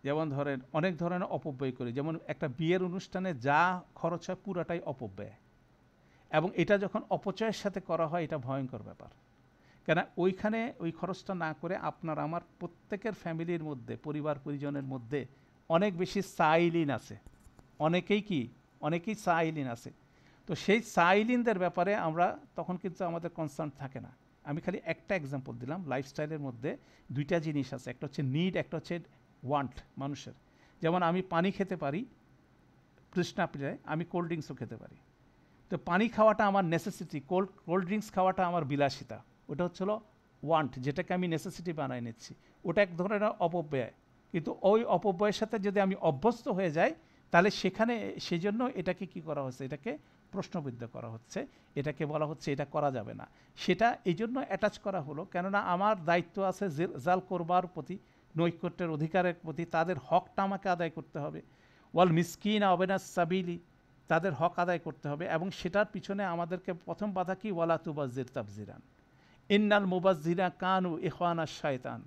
যেমন ধরেন অনেক ধরনের অপব্যয় করি, যেমন একটা বিয়ের অনুষ্ঠানে যা খরচ হয় পুরাটাই অপব্যয়, এবং এটা যখন অপচয়ের সাথে করা হয় এটা ভয়ঙ্কর ব্যাপার। কেন ওইখানে ওই খরচটা না করে আপনার আমার প্রত্যেকের ফ্যামিলির মধ্যে, পরিবার পরিজনের মধ্যে অনেক বেশি সাইলিন আছে, অনেকেই সাইলিন আছে। তো সেই সাইলিনদের ব্যাপারে আমরা তখন কিন্তু আমাদের কনসার্ন থাকে না। আমি খালি একটা এক্সাম্পল দিলাম, লাইফস্টাইলের মধ্যে দুইটা জিনিস আছে, একটা হচ্ছে নিড, একটা হচ্ছে ওয়ান্ট মানুষের। যেমন আমি পানি খেতে পারি, তৃষ্ণা পেলে আমি কোল্ড ড্রিঙ্কসও খেতে পারি। তো পানি খাওয়াটা আমার নেসেসিটি, কোল্ড ড্রিঙ্কস খাওয়াটা আমার বিলাসিতা, ওটা হচ্ছিল ওয়ান্ট, যেটাকে আমি নেসেসিটি বানায় নিচ্ছি, ওটা এক ধরনের অপব্যয়। কিন্তু ওই অপব্যয়ের সাথে যদি আমি অভ্যস্ত হয়ে যাই, তাহলে সেখানে সেই জন্য এটাকে কি করা হচ্ছে, এটাকে প্রশ্নবিদ্ধ করা হচ্ছে, এটাকে বলা হচ্ছে এটা করা যাবে না। সেটা এই জন্য অ্যাটাচ করা হলো, কেননা আমার দায়িত্ব আছে জাল করবার প্রতি, নৈকট্যের অধিকারের প্রতি, তাদের হকটা আমাকে আদায় করতে হবে। ওয়াল মিসকিন আবেনাস সাবিলি, তাদের হক আদায় করতে হবে। এবং সেটার পিছনে আমাদেরকে প্রথম বাধা কি, ওয়ালা তুবাজ্জির তাবজিরান ইন্নাল মুবাজ্জিরা কানু ইখওয়ানা শায়তান,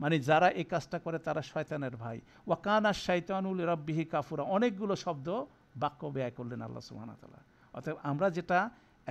মানে যারা এই কাজটা করে তারা শয়তানের ভাই। ওয়া কানা শাইতানুল রাব্বিহি কাফুরা, অনেকগুলো শব্দ বাক্য ব্যয় করলেন আল্লাহ সুবহানাহু ওয়া তাআলা। অতএব আমরা যেটা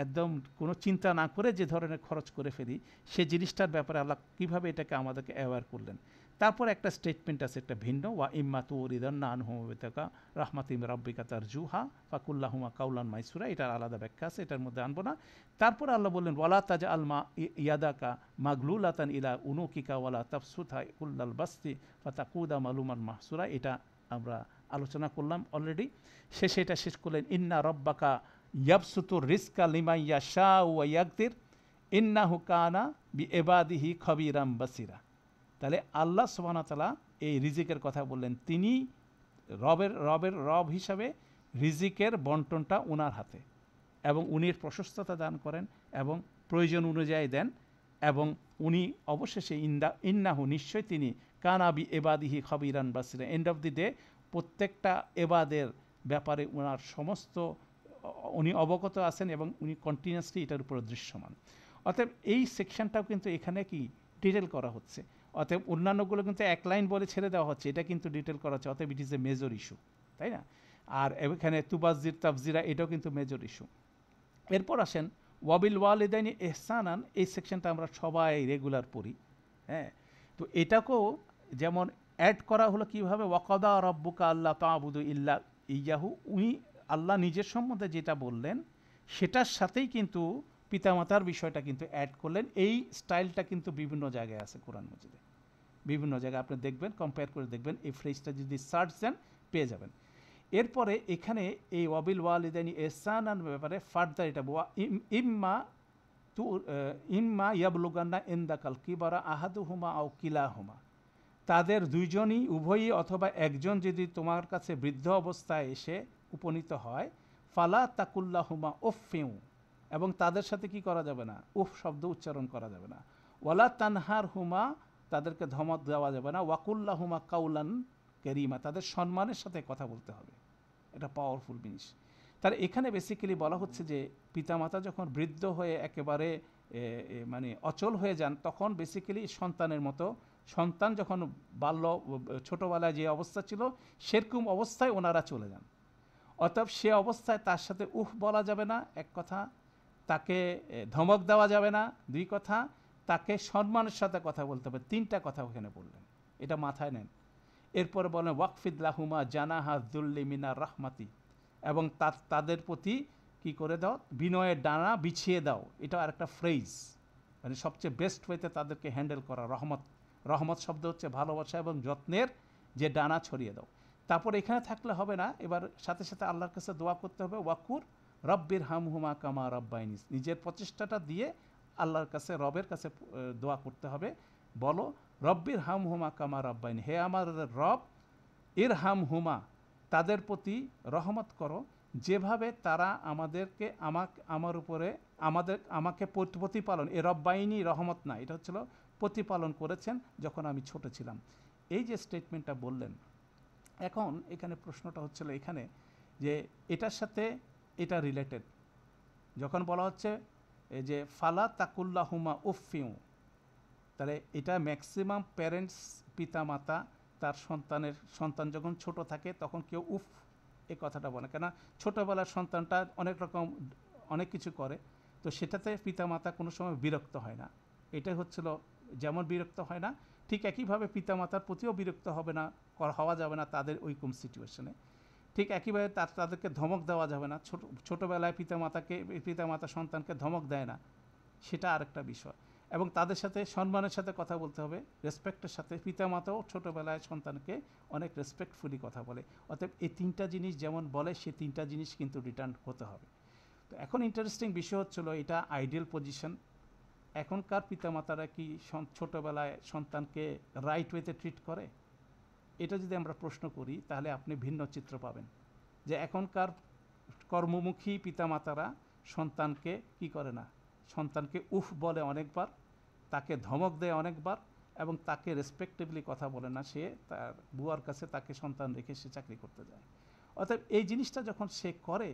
একদম কোনো চিন্তা না করে যে ধরনের খরচ করে ফেলি, সেই জিনিসটার ব্যাপারে আল্লাহ কীভাবে এটাকে আমাদেরকে অ্যাওয়্যার করলেন। তারপর একটা স্টেটমেন্ট আছে, একটা ভিন্ন, ওয়া ইম্মা তুরিদান্না আনহুম বিতাকা রাহমাতিম রাব্বিকা তারজুহা ফাকুল্লাহুমা কাউলান মাইসুরা, এটার আলাদা ব্যাখ্যা আছে, এটার মধ্যে আনবো না। তারপর আল্লাহ বললেন ওয়ালা তাজআল মা ইয়াদাকা মাগলুলাতান ইলা উনুকিকা ওয়ালা তাবসুতহা কুল্লাল বাসতি ফাতাকুদা মালুমান মাহসুরা, এটা আমরা আলোচনা করলাম অলরেডি। শেষে এটা শেষ করলেন ইন্না রব্বাকা ইয়াবসুতুর রিজকা লিমান ইয়াশাউ ওয়া ইয়াকদির ইন্নাহু কানা বিইবাদিহি খবীরাম বাসীরা। তাহলে আল্লাহ সুবহানাহু ওয়া তাআলা এই রিজিকের কথা বললেন, তিনি রব হিসাবে রিজিকের বন্টনটা ওনার হাতে, এবং উনি প্রশস্ততা দান করেন এবং প্রয়োজন অনুযায়ী দেন, এবং উনি অবশেষে ইন্নাহু নিশ্চয় তিনি কানা বিইবাদিহি খবীরান বাসীরা, এন্ড অফ দি ডে প্রত্যেকটা এবাদের ব্যাপারে ওনার সমস্ত উনি অবগত আছেন এবং উনি কন্টিনিউয়াসলি এটার উপর দৃশ্যমান। অতএব এই সেকশনটাও কিন্তু এখানে কি ডিটেল করা হচ্ছে। অতএব অন্যান্যগুলো কিন্তু এক লাইন বলে ছেড়ে দেওয়া হচ্ছে, এটা কিন্তু ডিটেল করা হচ্ছে। অতএব it is a major issue, তাই না? আর এখানে তুবাজ্জির তাবজিরা, এটাও কিন্তু মেজর ইস্যু। এরপর আসেন ওয়াবিল ওয়ালিদাইনি ইহসানান, এই সেকশনটা আমরা সবাই রেগুলার পড়ি, হ্যাঁ। তো এটাকেও যেমন অ্যাড করা হলো কীভাবে, ওয়াকাদা রব্বুকা আল্লাহ তা'বুদু ইল্লা ইয়াহু, উনি আল্লাহ নিজের সম্বন্ধে যেটা বললেন সেটার সাথেই কিন্তু পিতামাতার বিষয়টা কিন্তু অ্যাড করলেন। এই স্টাইলটা কিন্তু বিভিন্ন জায়গায় আছে কোরআন মাজিদে, বিভিন্ন জায়গায় আপনি দেখবেন, কম্পেয়ার করে দেখবেন, এই ফ্রেজটা যদি সার্চ দেন পেয়ে যাবেন। এরপরে এখানে এই ওয়াবিল ওয়ালিদাইনি ইহসানান ব্যাপারে ফার্দার এটা ইম্মা ইয়াবলুগান্না ইনদাকাল কিবারা আহাদুহুমা আও কিলাহুমা, তাদের দুইজনই, উভয়ই অথবা একজন যদি তোমার কাছে বৃদ্ধ অবস্থায় এসে উপনীত হয়, ফালা তাকুল্লাহুমা উফিউ, এবং তাদের সাথে কি করা যাবে না, উফ শব্দ উচ্চারণ করা যাবে না। ওয়ালা তানহার হুমা, তাদেরকে ধমক দেওয়া যাবে না। ওয়াকুল্লাহুমা কাউলান কারীমা, তাদের সম্মানের সাথে কথা বলতে হবে। এটা পাওয়ারফুল জিনিস। তার এখানে বেসিক্যালি বলা হচ্ছে যে পিতামাতা যখন বৃদ্ধ হয়ে একেবারে মানে অচল হয়ে যান, তখন বেসিক্যালি সন্তানের মতো, সন্তান যখন ছোটোবেলায় যে অবস্থা ছিল সেরকম অবস্থায় ওনারা চলে যান। অতএব সে অবস্থায় তার সাথে উফ বলা যাবে না, এক কথা, তাকে ধমক দেওয়া যাবে না, দুই কথা, তাকে সম্মানের সাথে কথা বলতে হবে, তিনটা কথা ওখানে বললেন, এটা মাথায় নেন। এরপরে বলেন ওয়াকফিদ লাহুমা জানাহা যুল্লি মিনার রাহমাতি, এবং তাদের প্রতি কি করে দাও, বিনয়ের ডানা বিছিয়ে দাও। এটা আরেকটা ফ্রেজ, মানে সবচেয়ে বেস্ট ওয়েতে তাদেরকে হ্যান্ডেল করা। রহমত শব্দ হচ্ছে ভালোবাসা এবং যত্নের যে ডানা ছড়িয়ে দাও। তারপর এখানে থাকলে হবে না, এবার সাথে সাথে আল্লাহর কাছে দোয়া করতে হবে, ওয়াকুর রব্বির হামহুমা কামা রাব্বাইনি, নিজের প্রচেষ্টাটা দিয়ে আল্লাহর কাছে, রবের কাছে দোয়া করতে হবে। বলো রব্বির হামহুমা কামা রাব্বাইনি, হে আমার রব, ইর হামহুমা, তাদের প্রতি রহমত করো যেভাবে তারা আমাকে প্রতিপালন, এ রব্বাইনি রহমত না, এটা হচ্ছিল প্রতিপালন করেছেন যখন আমি ছোট ছিলাম। এই যে স্টেটমেন্টটা বললেন, এখন এখানে প্রশ্নটা হচ্ছিল এখানে যে এটার সাথে এটা রিলেটেড, যখন বলা হচ্ছে যে ফালা তাকুল্লাহুমা উফিউ, তাহলে এটা ম্যাক্সিমাম প্যারেন্টস, পিতামাতা তার সন্তান যখন ছোট থাকে তখন কেউ উফ এই কথাটা বলে, কেন ছোটোবেলার সন্তানটা অনেক কিছু করে, তো সেটাতে পিতামাতা কোনো সময় বিরক্ত হয় না। এটাই হচ্ছিল, যেমন বিরক্ত হয় না ঠিক একইভাবে পিতামাতার প্রতিও বিরক্ত হওয়া যাবে না তাদের ওইরকম সিচুয়েশনে। ঠিক একইভাবে তাদেরকে ধমক দেওয়া যাবে না। ছোটোবেলায় পিতামাতা সন্তানকে ধমক দেয় না, সেটা আরেকটা বিষয়। এবং তাদের সাথে সম্মানের সাথে কথা বলতে হবে, রেসপেক্টের সাথে। পিতামাতাও ছোটোবেলায় সন্তানকে অনেক রেসপেক্টফুলি কথা বলে। অতএব এই তিনটা জিনিস যেমন বলে, সে তিনটা জিনিস কিন্তু রিটার্ন হতে হবে। তো এখন ইন্টারেস্টিং বিষয় হচ্ছিলো, এটা আইডিয়াল পজিশন। এখনকার পিতামাতারা কি ছোটোবেলায় সন্তানকে রাইট ওয়েতে ট্রিট করে? এটা যদি আমরা প্রশ্ন করি তাহলে আপনি ভিন্ন চিত্র পাবেন, যে এখনকার কর্মমুখী পিতামাতারা সন্তানকে কি করে না, সন্তানকে উফ বলে অনেকবার, তাকে ধমক দেয় অনেকবার, এবং তাকে রেসপেক্টেবলি কথা বলে না। সে তার বুয়ার কাছে তাকে সন্তান রেখে সে চাকরি করতে যায়। অতএব এই জিনিসটা যখন সে করে,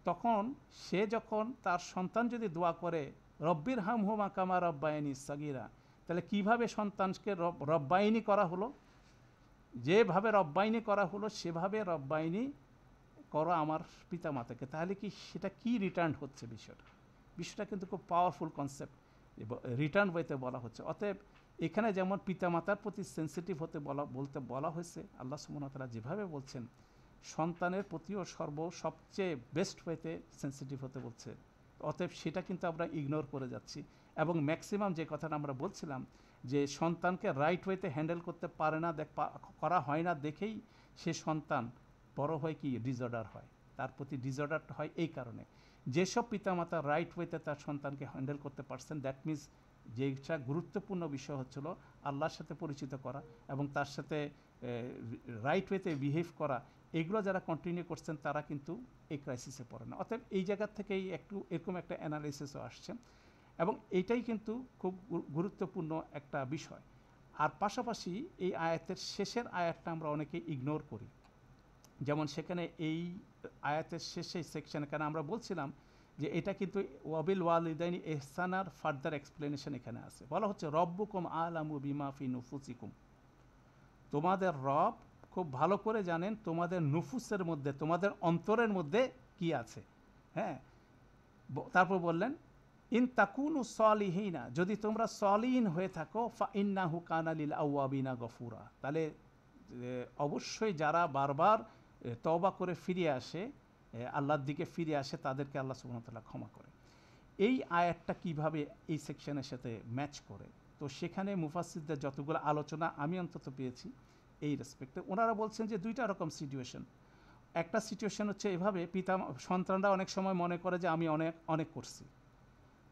তখন সে যখন তার সন্তান যদি দোয়া করে রব্বির হামহুমা কামা রব্বায়ানি সাগীরা, তাহলে কিভাবে সন্তানকে রব্বাইনি করা হলো? যেভাবে রব্বাইনি করা হলো সেভাবে রব্বাইনি করো আমার পিতামাতাকে। তাহলে কি সেটা কি রিটার্ন হচ্ছে? বিষয়টা কিন্তু খুব পাওয়ারফুল কনসেপ্ট, রিটার্ন ওয়েতে বলা হচ্ছে। অতএব এখানে যেমন পিতামাতার প্রতি সেন্সিটিভ হতে বলা হয়েছে, আল্লাহ সুবহানাহু ওয়া তাআলা যেভাবে বলছেন সন্তানের প্রতিও সবচেয়ে বেস্ট ওয়েতে সেন্সিটিভ হতে বলছে। অতএব সেটা কিন্তু আমরা ইগনোর করে যাচ্ছি। এবং ম্যাক্সিমাম যে কথাটা আমরা বলছিলাম, যে সন্তানকে রাইট ওয়েতে হ্যান্ডেল করতে করা হয় না দেখেই সে সন্তান বড় হয় কি ডিসঅর্ডার হয়, তার প্রতি ডিসঅর্ডারটা হয় এই কারণে। যেসব পিতামাতা রাইট ওয়েতে তার সন্তানকে হ্যান্ডেল করতে পারছেন, দ্যাট মিনস যেটা গুরুত্বপূর্ণ বিষয় হচ্ছিল আল্লাহর সাথে পরিচিত করা এবং তার সাথে রাইট ওয়েতে বিহেভ করা, এগুলো যারা কন্টিনিউ করছেন তারা কিন্তু এই ক্রাইসিসে পড়ে না। অতএব এই জায়গার থেকেই এরকম একটা অ্যানালাইসিসও আসছে, এবং এইটাই কিন্তু খুব গুরুত্বপূর্ণ একটা বিষয়। আর পাশাপাশি এই আয়াতের শেষের আয়াতটা আমরা অনেকে ইগনোর করি। যেমন সেখানে এই আয়াতের শেষে সেকশানে, কারণ আমরা বলছিলাম যে এটা কিন্তু ওয়াবিল ওয়ালিদাইনি ইহসানার ফার্দার এক্সপ্লেনেশন এখানে আছে। বলা হচ্ছে রব্বুকুম আলামু বিমা ফি নুফুসিকুম, তোমাদের রব খুব ভালো করে জানেন তোমাদের নুফুসের মধ্যে, তোমাদের অন্তরের মধ্যে কি আছে। হ্যাঁ, তারপর বললেন ইন তাকুনু সলিহিনা, যদি তোমরা সলিহিন হয়ে থাকো, ফা ইন্নাহু কানা লিল আওয়াবিনা গফুরা, তাহলে অবশ্যই যারা বারবার তওবা করে ফিরে আসে, আল্লাহর দিকে ফিরে আসে, তাদেরকে আল্লাহ সুবহানাহু ওয়া তাআলা ক্ষমা করে। এই আয়াতটা কিভাবে এই সেকশনের সাথে ম্যাচ করে, তো সেখানে মুফাসসিরদের যতগুলো আলোচনা আমি অন্তত পেয়েছি এই রেসপেক্টে, ওনারা বলছেন যে দুইটা রকম সিচুয়েশন। একটা সিচুয়েশন হচ্ছে এভাবে, সন্তানরা অনেক সময় মনে করে যে আমি অনেক করছি।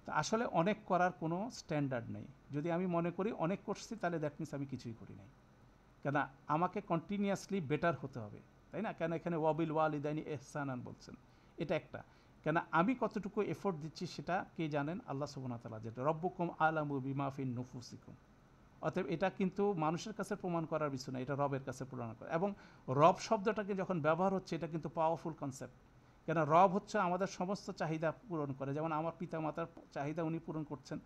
তা আসলে অনেক করার কোনো স্ট্যান্ডার্ড নেই। যদি আমি মনে করি অনেক করছি, তাহলে দ্যাট মিনস আমি কিছুই করি নাই। কেন আমাকে কন্টিনিউয়াসলি বেটার হতে হবে, তাই না? কেন এখানে ওয়াবিল ওয়ালিদাইনি ইহসানান বলছেন, এটা একটা। কেন আমি কতটুকু এফোর্ট দিচ্ছি সেটা কে জানেন? আল্লাহ সুবহানাহু ওয়া তাআলা, যেটা রব্বুকুম আলামু বিমা ফি নুফুসিকুম। অতএব এটা কিন্তু মানুষের কাছে প্রমাণ করার বিষয় না, এটা রবের কাছে প্রমাণ করা। এবং রব শব্দটাকে যখন ব্যবহার হচ্ছে, এটা কিন্তু পাওয়ারফুল কনসেপ্ট। কেন রব হচ্ছে আমাদের সমস্ত চাহিদা পূরণ করে। যেমন আমার পিতামাতার চাহিদা উনি পূরণ করছেন,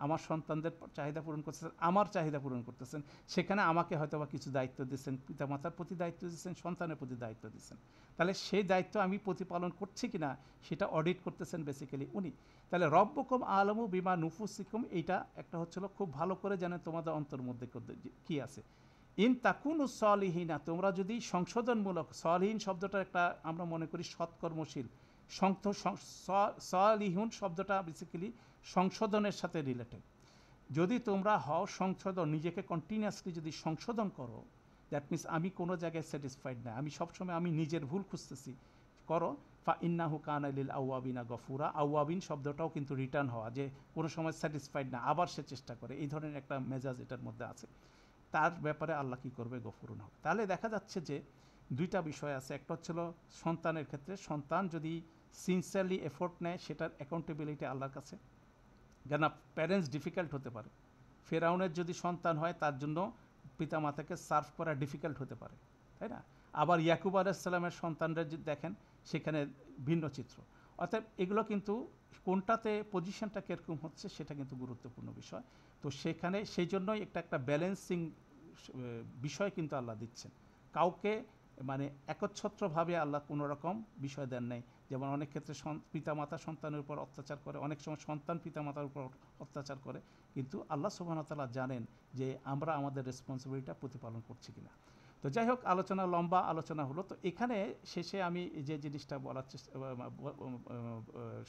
আমার সন্তানদের চাহিদা পূরণ করতেছেন, আমার চাহিদা পূরণ করতেছেন। সেখানে আমাকে হয়তো বা কিছু দায়িত্ব দিচ্ছেন, পিতামাতার প্রতি দায়িত্ব দিচ্ছেন, সন্তানের প্রতি দায়িত্ব দিচ্ছেন। তাহলে সেই দায়িত্ব আমি প্রতিপালন করছি কিনা সেটা অডিট করতেছেন বেসিক্যালি উনি। তাহলে রব্বুকুম আলামু বিমা নুফুসিকুম, এইটা একটা হচ্ছিল খুব ভালো করে জানেন তোমাদের অন্তর মধ্যে কী আছে। ইন তাকুনু সলিহিনা, তোমরা যদি সংশোধনমূলক, সলিহিন শব্দটা একটা আমরা মনে করি সৎকর্মশীল, সলিহুন শব্দটা বেসিক্যালি সংশোধনের সাথে রিলেটেড। যদি তোমরা হও সংশোধন, নিজেকে কন্টিনিউয়াসলি যদি সংশোধন করো, দ্যাট মিনস আমি কোনো জায়গায় স্যাটিসফাইড না, আমি সবসময় আমি নিজের ভুল খুঁজতেছি, করো, ফা ইন্নাহু কানা লিল আওয়াবিনা গফুরা। আওয়াবিন শব্দটাও কিন্তু রিটার্ন হওয়া, যে কোনো সময় স্যাটিসফাইড না, আবার সে চেষ্টা করে, এই ধরনের একটা মেজাজ এটার মধ্যে আছে। তার ব্যাপারে আল্লাহ কী করবে? গফুরুন হবে। তাহলে দেখা যাচ্ছে যে দুইটা বিষয় আছে। একটা হচ্ছিল সন্তানের ক্ষেত্রে, সন্তান যদি সিনসিয়ারলি এফোর্ট নেয়, সেটার অ্যাকাউন্টেবিলিটি আল্লাহর কাছে। কেন প্যারেন্টস ডিফিকাল্ট হতে পারে। ফেরাউনের যদি সন্তান হয়, তার জন্য পিতামাতাকে সার্ভ করা ডিফিকাল্ট হতে পারে, তাই না? আবার ইয়াকুব আলাইহিস সালামের সন্তানরা যদি দেখেন, সেখানে ভিন্ন চিত্র। অর্থাৎ এগুলো কিন্তু কোনটাতে পজিশনটা কীরকম হচ্ছে সেটা কিন্তু গুরুত্বপূর্ণ বিষয়। তো সেখানে সেই জন্যই একটা ব্যালেন্সিং বিষয় কিন্তু আল্লাহ দিচ্ছেন। কাউকে মানে একচ্ছত্রভাবে আল্লাহ কোনো রকম বিষয় দেন নাই, যেমন অনেক ক্ষেত্রে পিতামাতা সন্তানের উপর অত্যাচার করে, অনেক সময় সন্তান পিতামাতার উপর অত্যাচার করে, কিন্তু আল্লাহ সুবহানাহু ওয়া তাআলা জানেন যে আমরা আমাদের রেসপন্সিবিলিটিটা প্রতিপালন করছি কিনা। তো যাই হোক, আলোচনা লম্বা আলোচনা হলো। তো এখানে শেষে আমি যে জিনিসটা বলার চেষ্টা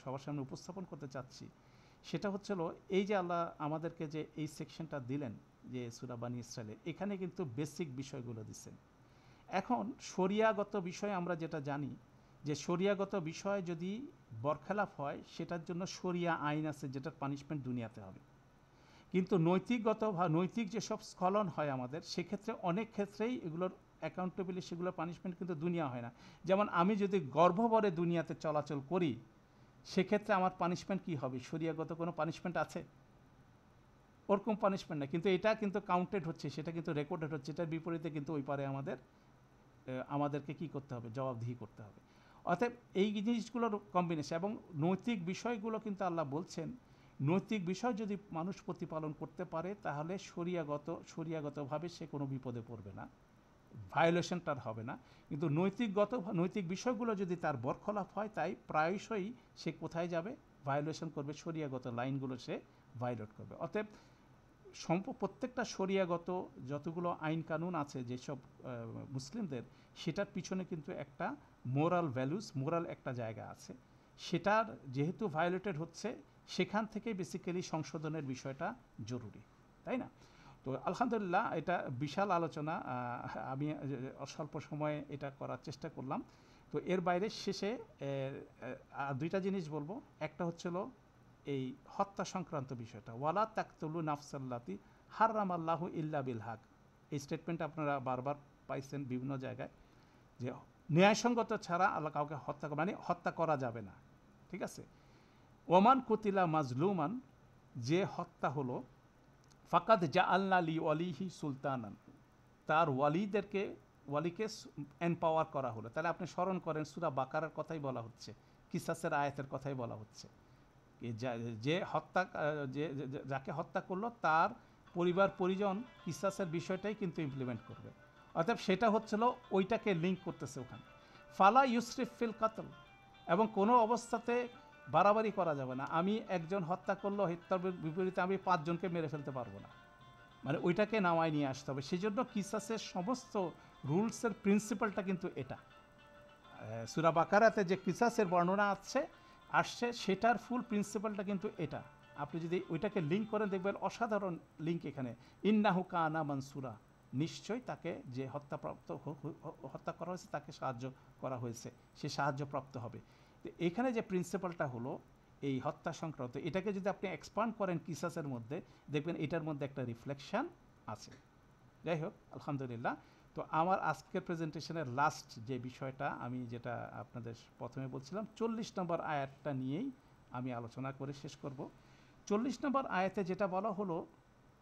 সবার সামনে উপস্থাপন করতে চাচ্ছি, সেটা হচ্ছিল এই যে আল্লাহ আমাদেরকে যে এই সেকশনটা দিলেন যে সূরা বানী ইসরাইলের, এখানে কিন্তু বেসিক বিষয়গুলো দিচ্ছেন। এখন শরিয়াগত বিষয় আমরা যেটা জানি যে শরিয়াগত বিষয় যদি বরখেলাপ হয় সেটার জন্য শরিয়া আইন আছে, যেটার পানিশমেন্ট দুনিয়াতে হবে। কিন্তু নৈতিক যেসব স্খলন হয় আমাদের, সেক্ষেত্রে অনেক ক্ষেত্রেই এগুলোর অ্যাকাউন্টেবিলিটি, সেগুলোর পানিশমেন্ট কিন্তু দুনিয়া হয় না। যেমন আমি যদি গর্ভবরে দুনিয়াতে চলাচল করি, সেক্ষেত্রে আমার পানিশমেন্ট কি হবে? শরিয়াগত কোনো পানিশমেন্ট আছে? ওরকম পানিশমেন্ট না, কিন্তু এটা কিন্তু কাউন্টেড হচ্ছে, সেটা কিন্তু রেকর্ডেড হচ্ছে। এটার বিপরীতে কিন্তু ওই পারে আমাদেরকে কি করতে হবে? জবাবদিহি করতে হবে। অতএব এই জিনিসগুলোর কম্বিনেশন এবং নৈতিক বিষয়গুলো কিন্তু আল্লাহ বলছেন, নৈতিক বিষয় যদি মানুষ প্রতিপালন করতে পারে তাহলে শরিয়াগতভাবে সে কোনো বিপদে পড়বে না, ভায়োলেশনটার হবে না। কিন্তু নৈতিক বিষয়গুলো যদি তার বরখলাপ হয়, তাই প্রায়শই সে কোথায় যাবে? ভায়োলেশন করবে, শরিয়াগত লাইনগুলো সে ভায়োলেট করবে। অতএব প্রত্যেকটা শরিয়াগত যতগুলো আইন কানুন আছে যেসব মুসলিমদের, সেটার পিছনে কিন্তু একটা মোরাল ভ্যালুস, মোরাল একটা জায়গা আছে। সেটার যেহেতু ভায়োলেটেড হচ্ছে, সেখান থেকে বেসিক্যালি সংশোধনের বিষয়টা জরুরি, তাই না? তো আলহামদুলিল্লাহ, এটা বিশাল আলোচনা, আমি স্বল্প সময়ে এটা করার চেষ্টা করলাম। তো এর বাইরে শেষে দুইটা জিনিস বলবো। একটা হচ্ছিল এই হত্যা সংক্রান্ত বিষয়টা, ওয়ালা তাকতুলু নাফসাল্লাতি হারামাল্লাহু ইল্লা বিল হক। এই স্টেটমেন্ট আপনারা বারবার পাইছেন বিভিন্ন জায়গায়, যে ন্যায়সঙ্গত ছাড়া আল্লাহ কাউকে হত্যা করা যাবে না, ঠিক আছে? ওমান কুতিলা মাজলুমান, যে হত্যা হলো, ফাকাদ জাআলনা লি ওয়ালিহি সুলতানান, তার ওয়ালিকে এম্পাওয়ার করা হলো। তাহলে আপনি স্মরণ করেন, সূরা বাকারার কথাই বলা হচ্ছে, কিসাসের আয়াতের কথাই বলা হচ্ছে। যাকে হত্যা করলো তার পরিবার পরিজন কিসাসের বিষয়টাই কিন্তু ইমপ্লিমেন্ট করবে। অর্থাৎ সেটা হচ্ছিল ওইটাকে লিঙ্ক করতেছে ওখানে। ফালা ইউসরিফ ফিল কাতল, এবং কোনো অবস্থাতে বাড়াবাড়ি করা যাবে না। আমি একজন হত্যা করলো, হত্যার বিপরীতে আমি 5 জনকে মেরে ফেলতে পারবো না, মানে ওইটাকে নামায় নিয়ে আসতে হবে। সেই জন্য কিসাসের সমস্ত রুলসের প্রিন্সিপালটা কিন্তু এটা। সূরা বাকারাতে যে কিসাসের বর্ণনা আসছে সেটার ফুল প্রিন্সিপালটা কিন্তু এটা। আপনি যদি ওইটাকে লিঙ্ক করেন, দেখবেন অসাধারণ লিঙ্ক এখানে। ইন্নাহু কানা মানসুরা, নিশ্চয়ই তাকে যে হত্যা করা হয়েছে তাকে সাহায্য করা হয়েছে, সে সাহায্যপ্রাপ্ত হবে। তো এখানে যে প্রিন্সিপালটা হলো এই হত্যা সংক্রান্ত, এটাকে যদি আপনি এক্সপান্ড করেন কিসাসের মধ্যে, দেখবেন এটার মধ্যে একটা রিফ্লেকশন আছে। যাই হোক, আলহামদুলিল্লাহ। তো আমার আজকের প্রেজেন্টেশনের লাস্ট যে বিষয়টা, আমি যেটা আপনাদের প্রথমে বলছিলাম, 40 নম্বর আয়াতটা নিয়েই আমি আলোচনা করে শেষ করব। 40 নম্বর আয়াতে যেটা বলা হলো,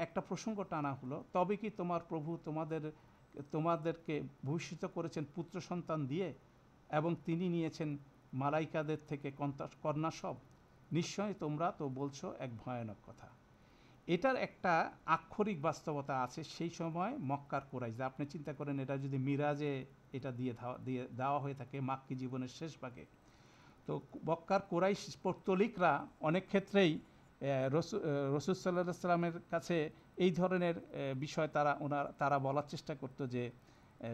একটা প্রসঙ্গ টানা হলো, তবে কি তোমার প্রভু তোমাদেরকে ভূষিত করেছেন পুত্র সন্তান দিয়ে, এবং তিনি নিয়েছেন মালাইকাদের থেকে কন্যা সব, নিশ্চয়ই তোমরা তো বলছো এক ভয়ানক কথা। এটার একটা আক্ষরিক বাস্তবতা আছে। সেই সময় মক্কার কুরাইশ, আপনি চিন্তা করেন, এটা যদি মিরাজে এটা দিয়ে দেওয়া হয়ে থাকে মাক্কি জীবনের শেষ ভাগে, তো মক্কার কুরাইশ পৌত্তলিকরা অনেক ক্ষেত্রেই রসুল সাল্লাল্লাহু আলাইহি সাল্লামের কাছে এই ধরনের বিষয় তারা বলার চেষ্টা করতো, যে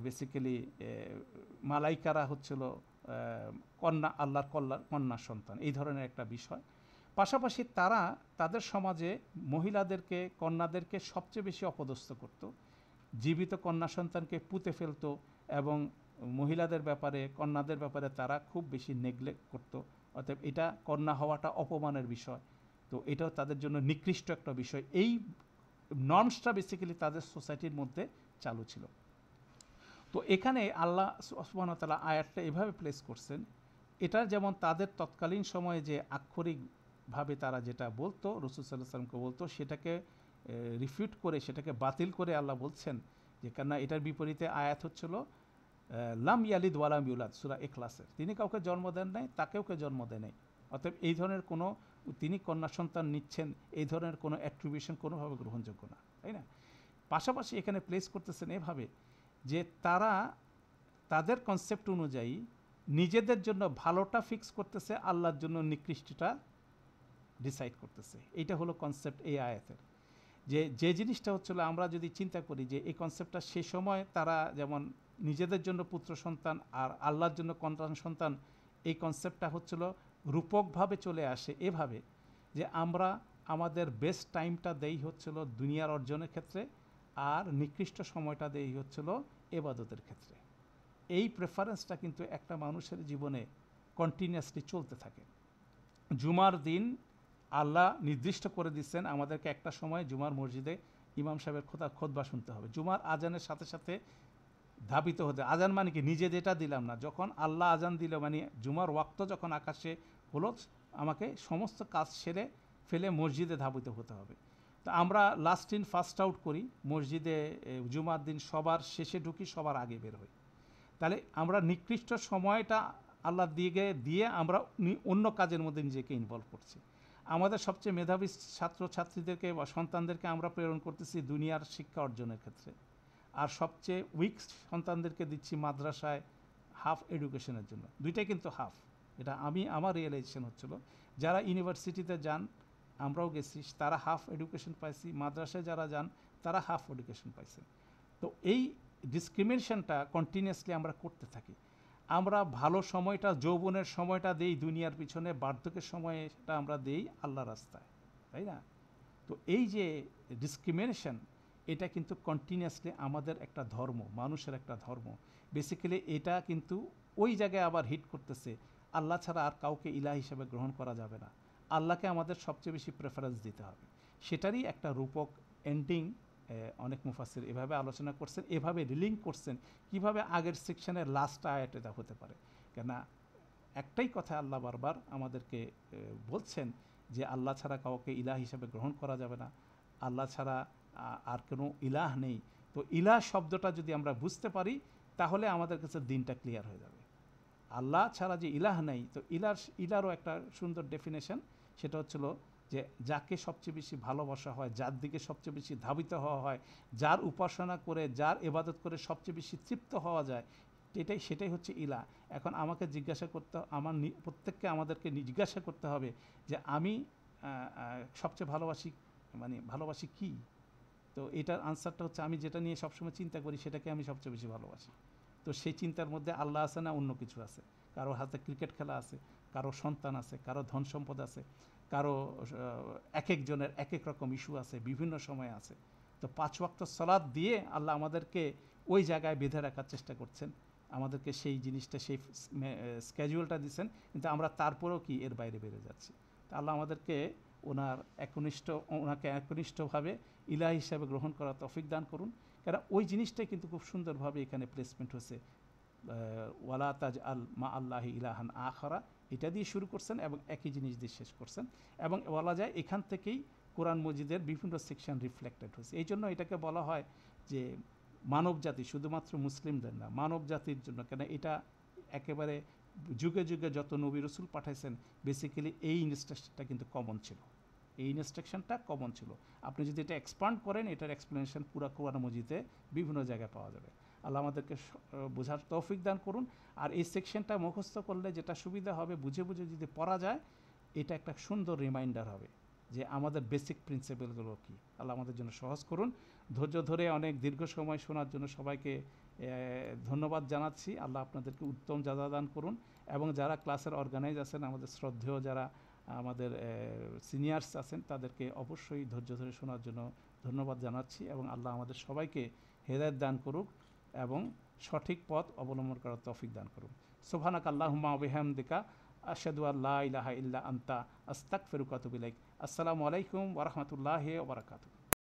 বেসিক্যালি মালাইকারা হচ্ছিল আল্লাহর কন্যা সন্তান, এই ধরনের একটা বিষয়। পাশাপাশি তাদের সমাজে মহিলাদেরকে, কন্যাদেরকে সবচেয়ে বেশি অপদস্থ করত, জীবিত কন্যা সন্তানকে পুঁতে ফেলতো, এবং মহিলাদের ব্যাপারে, কন্যাদের ব্যাপারে তারা খুব বেশি নেগলেক্ট করত। অতএব এটা কন্যা হওয়াটা অপমানের বিষয়, তো এটাও তাদের জন্য নিকৃষ্ট একটা বিষয়। এই নর্মসটা বেসিক্যালি তাদের সোসাইটির মধ্যে চালু ছিল। তো এখানে আল্লাহ সুবহানাহু ওয়া তাআলা আয়াতটা এভাবে প্লেস করছেন, এটা যেমন তাদের তৎকালীন সময়ে যে আক্ষরিকভাবে তারা যেটা বলতো, রাসূল সাল্লাল্লাহু আলাইহি ওয়াসাল্লামকে বলতো, সেটাকে রিফিউট করে, সেটাকে বাতিল করে আল্লাহ বলছেন যে, কেননা এটার বিপরীতে আয়াত হচ্ছিল লাম ইয়ালিদ ওয়ালাম ইউলাদ, সূরা ইখলাসের, তিনি কাউকে জন্ম দেন নাই, তাকেও কেউ জন্ম দেয় নাই। অতএব এই ধরনের কোনো, তিনি কন্যা সন্তান নিচ্ছেন, এই ধরনের কোনো অ্যাট্রিবিউশন কোনোভাবে গ্রহণযোগ্য না, তাই না? পাশাপাশি এখানে প্লেস করতেছেন এভাবে যে তাদের কনসেপ্ট অনুযায়ী নিজেদের জন্য ভালোটা ফিক্স করতেছে, আল্লাহর জন্য নিকৃষ্টটা ডিসাইড করতেছে। এইটা হলো কনসেপ্ট এই আয়াতের। যে জিনিসটা হচ্ছিল, আমরা যদি চিন্তা করি যে এই কনসেপ্টটা সে সময় তারা যেমন নিজেদের জন্য পুত্র সন্তান আর আল্লাহর জন্য সন্তান সন্তান, এই কনসেপ্টটা হচ্ছিল রূপকভাবে চলে আসে এভাবে যে আমরা আমাদের বেস্ট টাইমটা দেই হচ্ছিল দুনিয়ার অর্জনের ক্ষেত্রে, আর নিকৃষ্ট সময়টা দেই হচ্ছিল এবাদতের ক্ষেত্রে। এই প্রেফারেন্সটা কিন্তু একটা মানুষের জীবনে কন্টিনিউয়াসলি চলতে থাকে। জুমার দিন আল্লাহ নির্দিষ্ট করে দিচ্ছেন আমাদেরকে একটা সময় জুমার মসজিদে ইমাম সাহেবের খোতবা শুনতে হবে। জুমার আজানের সাথে সাথে ধাবিত হতে, আজান মানে কি নিজে যেটা দিলাম না, যখন আল্লাহ আজান দিল মানে জুমার ওয়াক্ত যখন আকাশে হলো, আমাকে সমস্ত কাজ সেরে ফেলে মসজিদে ধাবিত হতে হবে। তো আমরা লাস্ট ইন ফার্স্ট আউট করি, মসজিদে জুমার দিন সবার শেষে ঢুকি, সবার আগে বের হই। তাহলে আমরা নিকৃষ্ট সময়টা আল্লাহ দিয়ে আমরা অন্য কাজের মধ্যে নিজেকে ইনভলভ করছি। আমাদের সবচেয়ে মেধাবী ছাত্রছাত্রীদেরকে বা সন্তানদেরকে আমরা প্রেরণ করতেছি দুনিয়ার শিক্ষা অর্জনের ক্ষেত্রে, আর সবচেয়ে উইক সন্তানদেরকে দিচ্ছি মাদ্রাসায় হাফ এডুকেশনের জন্য। দুইটাই কিন্তু হাফ। এটা আমার রিয়েলাইজেশন হচ্ছিল, যারা ইউনিভার্সিটিতে যান, আমরাও গেছি, তারা হাফ এডুকেশন পাইছি, মাদ্রাসায় যারা যান তারা হাফ এডুকেশন পাইছে। তো এই ডিসক্রিমিনেশনটা কন্টিনিউয়াসলি আমরা করতে থাকি। আমরা ভালো সময়টা, যৌবনের সময়টা দেই দুনিয়ার পিছনে, বার্ধক্যের সময়টা আমরা দেই আল্লাহ রাস্তায়, তাই না? তো এই যে ডিসক্রিমিনেশন, এটা কিন্তু কন্টিনিউয়াসলি আমাদের একটা ধর্ম, মানুষের একটা ধর্ম। বেসিক্যালি এটা কিন্তু ওই জায়গায় আবার হিট করতেছে, আল্লাহ ছাড়া আর কাউকে ইলাহ হিসেবে গ্রহণ করা যাবে না, আল্লাহকে আমাদের সবচেয়ে বেশি প্রেফারেন্স দিতে হবে। সেটারই একটা রূপক এন্ডিং অনেক মুফাসসির এভাবে আলোচনা করছেন, এভাবে রিলিঙ্ক করছেন কিভাবে আগের সেকশনের লাস্ট আয়াত এটা হতে পারে। কেননা একটাই কথা আল্লাহ বারবার আমাদেরকে বলছেন যে আল্লাহ ছাড়া কাউকে ইলাহ হিসেবে গ্রহণ করা যাবে না, আল্লাহ ছাড়া আর কোনো ইলাহ নেই। তো ইলাহ শব্দটা যদি আমরা বুঝতে পারি তাহলে আমাদের কাছে দিনটা ক্লিয়ার হয়ে যাবে। আল্লাহ ছাড়া যে ইলাহ নেই, তো ইলারও একটা সুন্দর ডেফিনেশন, সেটা হচ্ছিল যে যাকে সবচেয়ে বেশি ভালোবাসা হয়, যার দিকে সবচেয়ে বেশি ধাবিত হওয়া হয়, যার উপাসনা করে, যার ইবাদত করে সবচেয়ে বেশি তৃপ্ত হওয়া যায়, সেটাই হচ্ছে ইলাহ। এখন আমাকে জিজ্ঞাসা করতে, প্রত্যেককে আমাদেরকে জিজ্ঞাসা করতে হবে যে আমি সবচেয়ে ভালোবাসি কি? তো এটার আনসারটা হচ্ছে আমি যেটা নিয়ে সবসময় চিন্তা করি সেটাকে আমি সবচেয়ে বেশি ভালোবাসি। তো সেই চিন্তার মধ্যে আল্লাহ আছে না অন্য কিছু আছে? কারো হাতে ক্রিকেট খেলা আছে, কারো সন্তান আছে, কারো ধন সম্পদ আছে, কারো এক একজনের এক এক রকম ইস্যু আছে, বিভিন্ন সময় আছে। তো 5 ওয়াক্ত সালাত দিয়ে আল্লাহ আমাদেরকে ওই জায়গায় বেঁধে রাখার চেষ্টা করছেন, আমাদেরকে সেই জিনিসটা, সেই স্কেজুয়ালটা দিচ্ছেন, কিন্তু আমরা তারপরেও কি এর বাইরে বেড়ে যাচ্ছি। তা আল্লাহ আমাদেরকে ওনাকে একনিষ্ঠভাবে ইলাহ হিসাবে গ্রহণ করার তৌফিক দান করুন। কারণ ওই জিনিসটাই কিন্তু খুব সুন্দরভাবে এখানে প্লেসমেন্ট হয়েছে, ওয়ালা তাজ আল মা আল্লাহি ইলাহান আখরা, এটা দিয়ে শুরু করছেন এবং একই জিনিস দিয়ে শেষ করছেন। এবং বলা যায় এখান থেকেই কোরআন মজিদের বিভিন্ন সেকশন রিফ্লেক্টেড হয়েছে। এই জন্য এটাকে বলা হয় যে মানব জাতি, শুধুমাত্র মুসলিমদের না, মানব জাতির জন্য। কেন এটা একেবারে যুগে যুগে যত নবী রসুল পাঠাইছেন, বেসিক্যালি এই ইনস্ট্রাকশনটা কিন্তু কমন ছিল, এই ইনস্ট্রাকশনটা কমন ছিল। আপনি যদি এটা এক্সপান্ড করেন, এটার এক্সপ্লেনেশন পুরো কোরআন মজিদে বিভিন্ন জায়গায় পাওয়া যাবে। আল্লাহ আমাদেরকে বোঝার তৌফিক দান করুন। আর এই সেকশনটা মুখস্থ করলে যেটা সুবিধা হবে, বুঝে বুঝে যদি পড়া যায়, এটা একটা সুন্দর রিমাইন্ডার হবে যে আমাদের বেসিক প্রিন্সিপালগুলো কী। আল্লাহ আমাদের জন্য সহজ করুন। ধৈর্য ধরে অনেক দীর্ঘ সময় শোনার জন্য সবাইকে ধন্যবাদ জানাচ্ছি। আল্লাহ আপনাদেরকে উত্তম জাযা দান করুন। এবং যারা ক্লাসের অর্গানাইজ আছেন, আমাদের শ্রদ্ধেয় যারা আমাদের সিনিয়র্স আছেন, তাদেরকে অবশ্যই ধৈর্য ধরে শোনার জন্য ধন্যবাদ জানাচ্ছি। এবং আল্লাহ আমাদের সবাইকে হেদায়েত দান করুক এবং সঠিক পথ অবলম্বন করার তৌফিক দান করুন। সুবহানাক আল্লাহুম্মা ওয়া বিহামদিকা আশহাদু আল্লা ইলাহা ইল্লা আনতা আস্তাগফিরুকা ওয়া আতুবু ইলাইক। আসসালামু আলাইকুম ওয়া রাহমাতুল্লাহি ওয়া বারাকাতুহু।